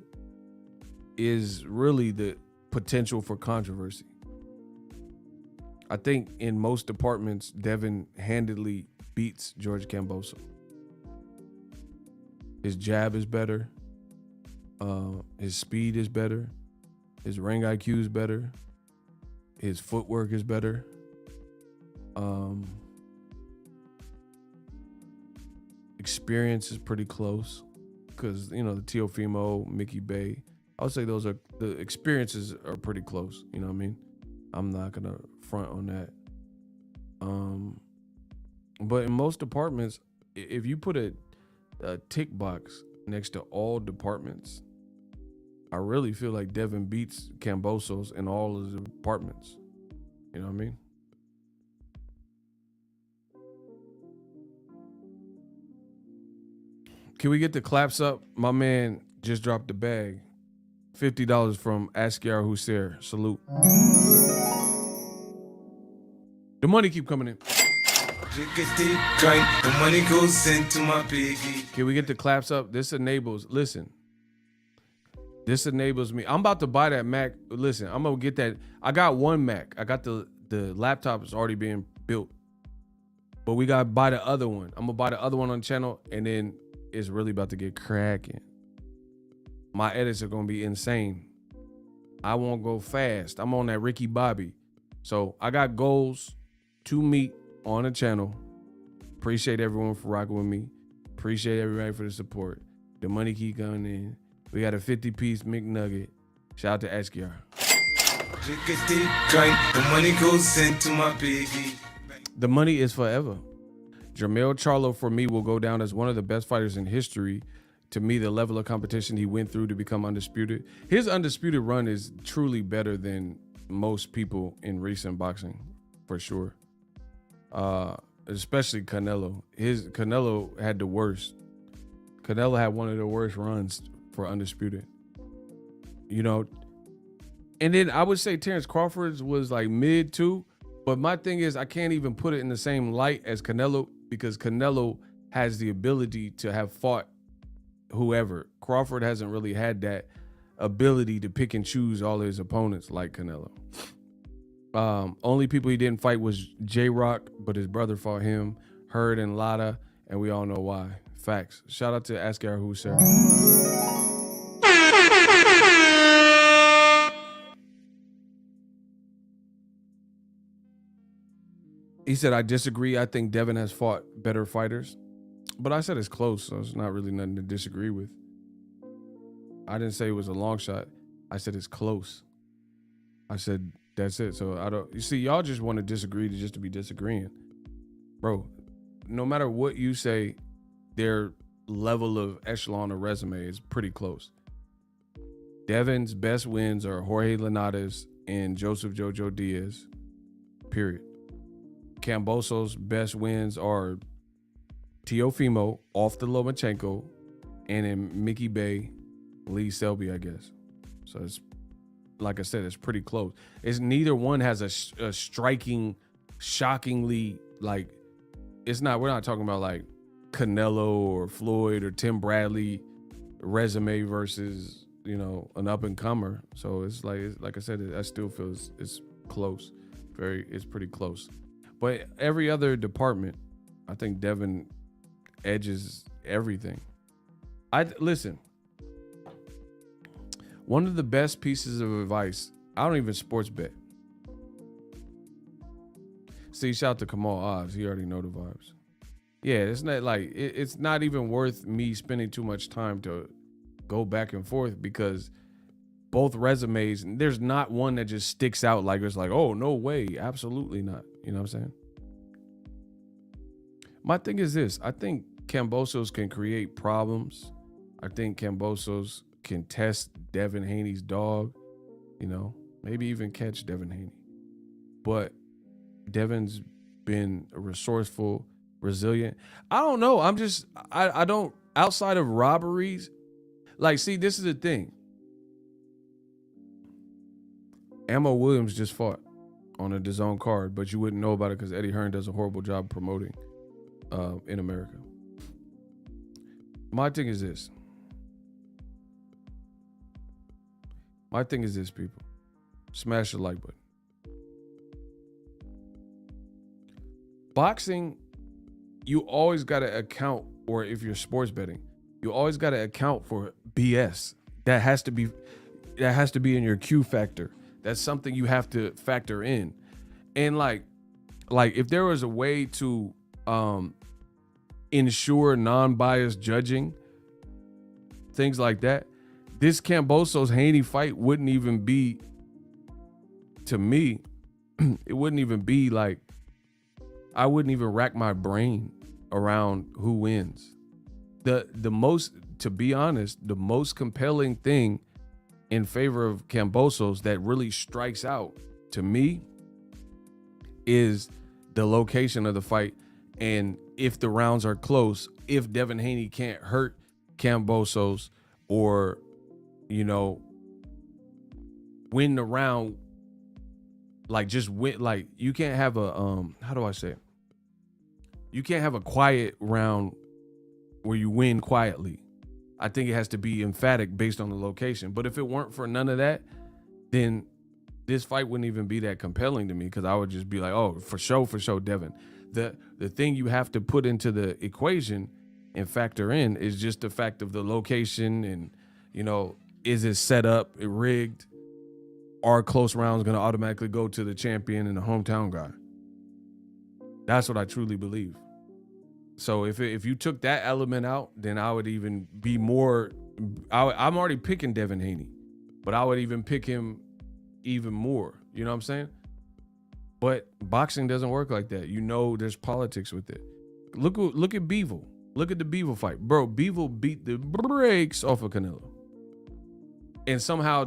is really the potential for controversy. I think in most departments, Devin handedly beats George Kambosos. His jab is better. His speed is better. His ring IQ is better. His footwork is better. Experience is pretty close because, you know, the Teofimo, Mickey Bay, I would say the experiences are pretty close. You know what I mean? I'm not going to front on that. But in most departments, if you put a tick box next to all departments, I really feel like Devin beats Kambosos in all of the departments. You know what I mean? Can we get the claps up? My man just dropped the bag. $50 from Askiar Hussein. Salute. The money keep coming in. The money goes into my piggy. Can we get the claps up? This enables, listen. This enables me. I'm about to buy that Mac. Listen, I'm gonna get that. I got one Mac. I got the laptop is already being built. But we gotta buy the other one. I'm gonna buy the other one on the channel, and then it's really about to get cracking. My edits are gonna be insane. I won't go fast. I'm on that Ricky Bobby. So I got goals to meet on the channel. Appreciate everyone for rocking with me. Appreciate everybody for the support. The money keep coming in. We got a 50-piece McNugget. Shout out to Askiar. The money goes into my piggy. The money is forever. Jermell Charlo, for me, will go down as one of the best fighters in history. To me, the level of competition he went through to become undisputed. His undisputed run is truly better than most people in recent boxing, for sure. Especially Canelo. Canelo had the worst. Canelo had one of the worst runs for undisputed. You know, and then I would say Terrence Crawford's was like mid too. But my thing is, I can't even put it in the same light as Canelo because Canelo has the ability to have fought whoever. Crawford hasn't really had that ability to pick and choose all his opponents like Canelo. Only people he didn't fight was J-Rock, but his brother fought him, Hearn and Lada, and we all know why. Facts. Shout out to Askiar Hussein. He said, I disagree. I think Devin has fought better fighters. But I said it's close, so it's not really nothing to disagree with. I didn't say it was a long shot. I said it's close. I said that's it. So I don't. You see, y'all just want to disagree just to be disagreeing, bro. No matter what you say, their level of echelon or resume is pretty close. Devin's best wins are Jorge Linares and Joseph Jojo Diaz. Period. Kambosos' best wins are Teofimo off the Lomachenko, and then Mickey Bay, Lee Selby, I guess. So it's, like I said, it's pretty close. It's neither one has a striking, shockingly, like, it's not, we're not talking about like Canelo or Floyd or Tim Bradley resume versus, you know, an up and comer. So it's like I said, I still feel it's close. It's pretty close. But every other department, I think Devin edges everything. Listen, one of the best pieces of advice, I don't even sports bet. See, shout out to Kamal Oz. He already know the vibes. Yeah, it's not like, it's not even worth me spending too much time to go back and forth because both resumes, there's not one that just sticks out like it's like, oh, no way. Absolutely not. You know what I'm saying? My thing is this. I think Kambosos can create problems. I think Kambosos can test Devin Haney's dog, you know, maybe even catch Devin Haney. But Devin's been resourceful, resilient. I don't know. I don't, outside of robberies, like, see, this is the thing. Ammo Williams just fought on a DAZN card, but you wouldn't know about it because Eddie Hearn does a horrible job promoting in America. My thing is this. People. Smash the like button. Boxing, you always got to account, or if you're sports betting, you always got to account for BS. That has to be in your Q factor. That's something you have to factor in. And like if there was a way to ensure non-biased judging, things like that, this Kambosos Haney fight wouldn't even be, to me, it wouldn't even be like, I wouldn't even rack my brain around who wins. The most, to be honest, the most compelling thing in favor of Kambosos that really strikes out to me is the location of the fight. And if the rounds are close, if Devin Haney can't hurt Kambosos or, you know, win the round. Like just win. Like you can't have a how do I say it? You can't have a quiet round where you win quietly. I think it has to be emphatic based on the location. But if it weren't for none of that, then this fight wouldn't even be that compelling to me, because I would just be like, oh, for sure, Devin. The thing you have to put into the equation and factor in is just the fact of the location and, you know, is it set up, rigged? Are close rounds going to automatically go to the champion and the hometown guy? That's what I truly believe. So if you took that element out, then I would even be more. I'm already picking Devin Haney, but I would even pick him even more. You know what I'm saying? But boxing doesn't work like that. You know, there's politics with it. Look at Bivol. Look at the Bivol fight, bro. Bivol beat the brakes off of Canelo, and somehow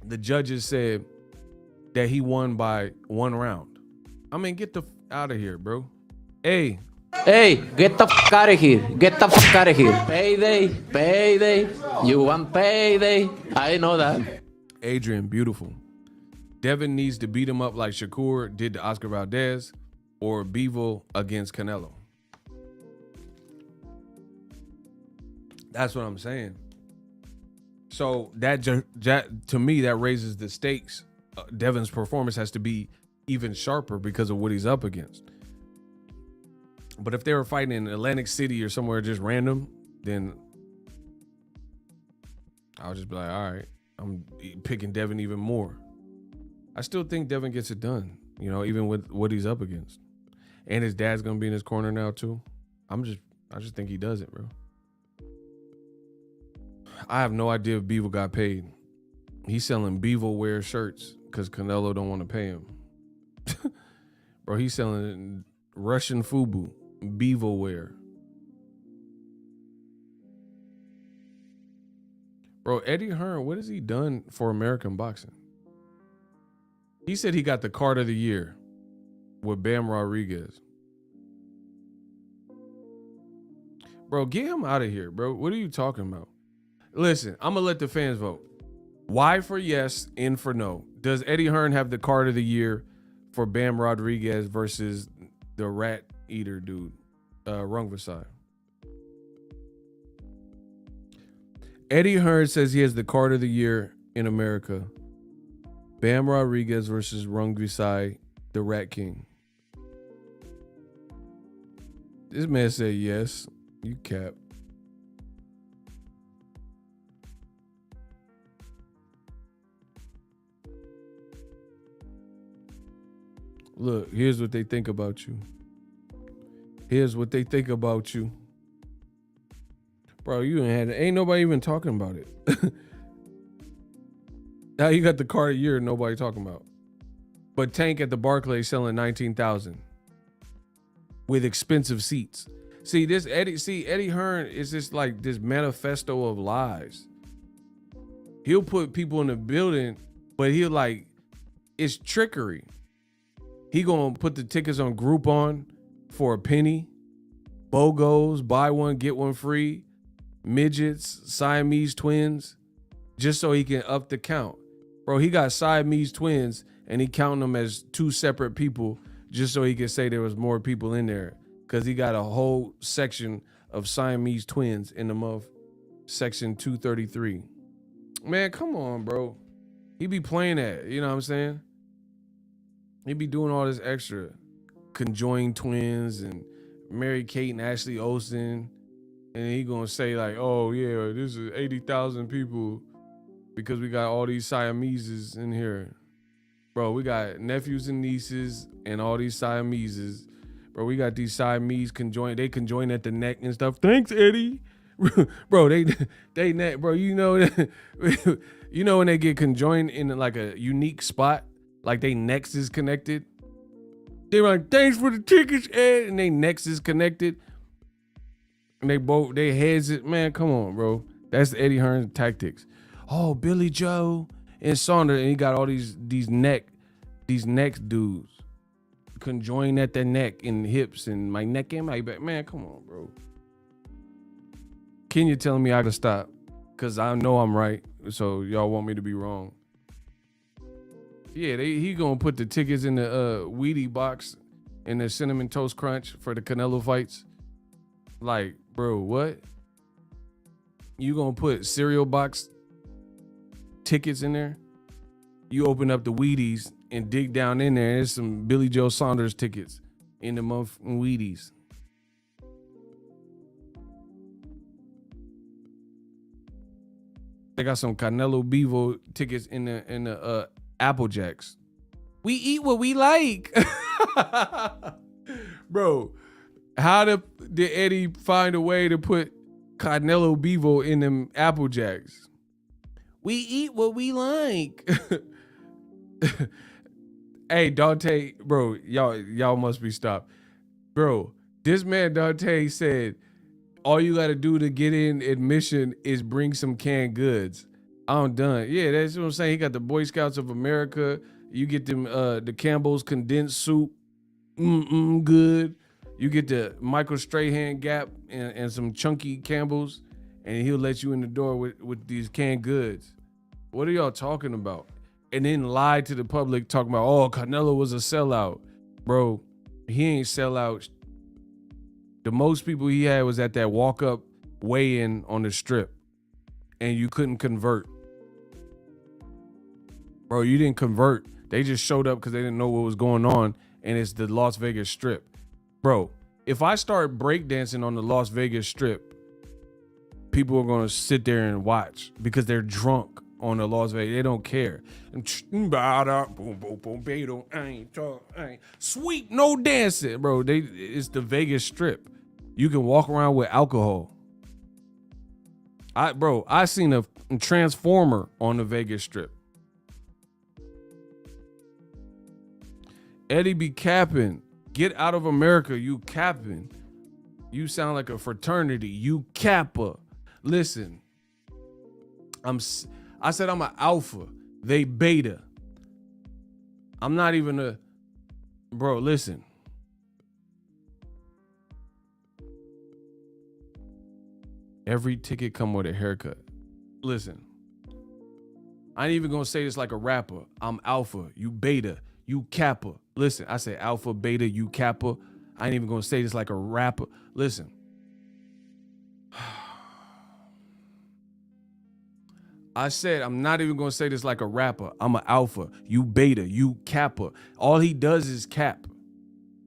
the judges said that he won by 1 round. I mean, get the out of here, bro. Hey, get the fuck out of here. Get the fuck out of here. Payday. You want payday. I know that. Adrian, beautiful. Devin needs to beat him up like Shakur did to Oscar Valdez, or Bivol against Canelo. That's what I'm saying. So that to me, that raises the stakes. Devin's performance has to be even sharper because of what he's up against. But if they were fighting in Atlantic City or somewhere just random, then I would just be like, all right, I'm picking Devin even more. I still think Devin gets it done, you know, even with what he's up against. And his dad's gonna be in his corner now too. I just think he does it, bro. I have no idea if Bivol got paid. He's selling Bivol wear shirts because Canelo don't want to pay him. Bro, he's selling Russian FUBU, Bivol wear. Bro, Eddie Hearn, what has he done for American boxing? He said he got the card of the year with Bam Rodriguez. Bro, get him out of here, bro. What are you talking about? Listen, I'm going to let the fans vote. Y for yes, N for no. Does Eddie Hearn have the card of the year for Bam Rodriguez versus the rat eater dude, Rungvisai? Eddie Hearn says he has the card of the year in America. Bam Rodriguez versus Rungvisai, the Rat King. This man said yes. You cap. Look, here's what they think about you. Here's what they think about you. Bro, ain't nobody even talking about it. Now you got the card of the year, nobody talking about. But Tank at the Barclays selling 19,000 with expensive seats. See, Eddie Hearn is just like this manifesto of lies. He'll put people in the building, but it's trickery. He gonna put the tickets on Groupon for a penny. BOGOs, buy one, get one free. Midgets, Siamese twins, just so he can up the count. Bro, he got Siamese twins and he counting them as 2 separate people just so he can say there was more people in there. Because he got a whole section of Siamese twins in the section 233. Man, come on, bro. He be playing that, you know what I'm saying? He be doing all this extra conjoined twins and Mary Kate and Ashley Olsen. And he gonna say like, oh yeah, this is 80,000 people because we got all these Siameses in here. Bro, we got nephews and nieces and all these Siameses. Bro, we got these Siamese they conjoin at the neck and stuff. Thanks, Eddie. Bro, they neck, bro, you know you know when they get conjoined in like a unique spot, like they necks is connected. They were like, thanks for the tickets, Ed, and they necks is connected. And they heads it, man, come on, bro. That's Eddie Hearn's tactics. Oh, Billy Joe and Saunders, and he got all these neck dudes conjoined at their neck and hips and my neck and my back. Man, come on, bro. Kenya telling me I gotta stop because I know I'm right. So y'all want me to be wrong. Yeah, he gonna put the tickets in the Wheatie box in the Cinnamon Toast Crunch for the Canelo fights. Like, bro, what? You gonna put cereal box tickets in there? You open up the Wheaties and dig down in there. There's some Billy Joe Saunders tickets in the motherfucking Wheaties. They got some Canelo Bevo tickets in the Apple Jacks. We eat what we like. Bro, how did Eddie find a way to put Canelo Bevo in them Apple Jacks? We eat what we like. Hey, Dante, bro, y'all must be stopped. Bro, this man Dante said all you got to do to get in admission is bring some canned goods. I'm done. Yeah, that's what I'm saying. He got the Boy Scouts of America. You get them the Campbell's condensed soup. Good. You get the Michael Strahan Gap and some chunky Campbell's, and he'll let you in the door with these canned goods. What are y'all talking about? And then lie to the public talking about, oh, Canelo was a sellout. Bro, he ain't sell out. The most people he had was at that walk-up weigh-in on the strip, and you couldn't convert. Bro, you didn't convert. They just showed up because they didn't know what was going on, and it's the Las Vegas Strip. Bro, if I start breakdancing on the Las Vegas Strip, people are going to sit there and watch because they're drunk on the Las Vegas. They don't care. Sweet, no dancing. Bro, it's the Vegas Strip. You can walk around with alcohol. I seen a transformer on the Vegas Strip. Eddie be capping. Get out of America, you capping. You sound like a fraternity. You capper. Listen, I said I'm an alpha. They beta. I'm not even a... Bro, listen. Every ticket come with a haircut. Listen. I ain't even gonna say this like a rapper. I'm alpha. You beta. You kappa. Listen, I say alpha, beta, you kappa. I ain't even gonna say this like a rapper. Listen. I said I'm not even gonna say this like a rapper. I'm an alpha. You beta. You kappa. All he does is cap.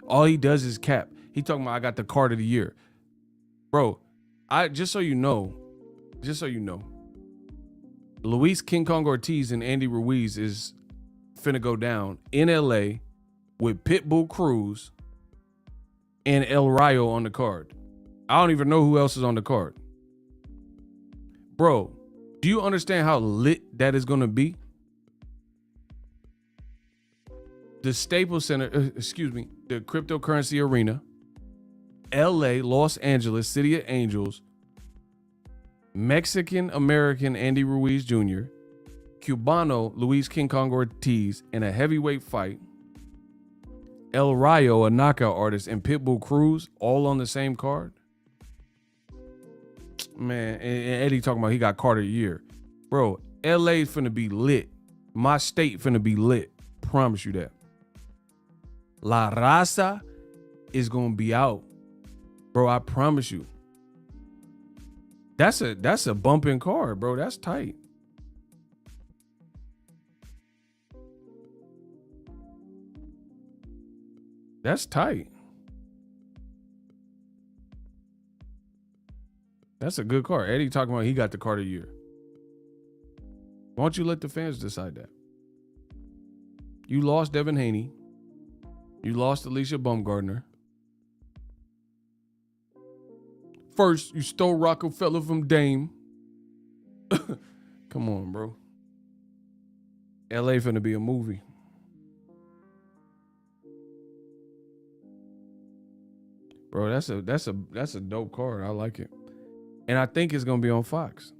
All he does is cap. He talking about I got the card of the year. Bro, just so you know, Luis King Kong Ortiz and Andy Ruiz is finna go down in LA with Pitbull Cruz and El Rayo on the card. I don't even know who else is on the card. Bro, do you understand how lit that is gonna be? The Staples Center, the cryptocurrency arena, LA, Los Angeles, City of Angels, Mexican-American Andy Ruiz Jr., Cubano Luis King Kong Ortiz in a heavyweight fight, El Rayo, a knockout artist, and Pitbull Cruz all on the same card. Man, and Eddie talking about he got card of the year. Bro, LA finna be lit. My state finna be lit. Promise you that. La Raza is gonna be out. Bro, I promise you. That's a bumping card, bro. That's tight. That's tight. That's a good card. Eddie talking about he got the card of the year. Why don't you let the fans decide that? You lost Devin Haney. You lost Alicia Baumgardner. First, you stole Rockefeller from Dame. Come on, bro. LA finna be a movie. Bro, that's a dope card. I like it. And I think it's gonna be on Fox.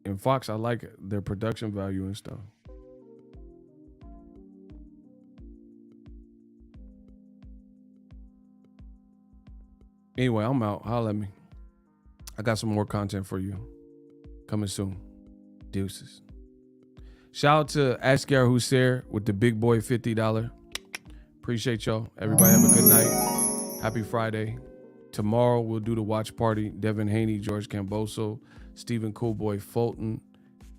And Fox, I like it. Their production value and stuff. Anyway, I'm out. Holla at me. I got some more content for you coming soon. Deuces. Shout out to Asker Hussein with the big boy $50. Appreciate y'all. Everybody have a good night. Happy Friday. Tomorrow we'll do the watch party. Devin Haney, George Kambosos, Stephen Coolboy Fulton.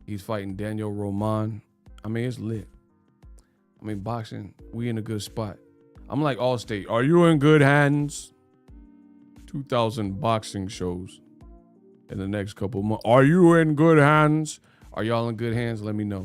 He's fighting Daniel Roman. I mean, it's lit. I mean, boxing, we in a good spot. I'm like Allstate. Are you in good hands? 2,000 boxing shows in the next couple months. Are you in good hands? Are y'all in good hands? Let me know.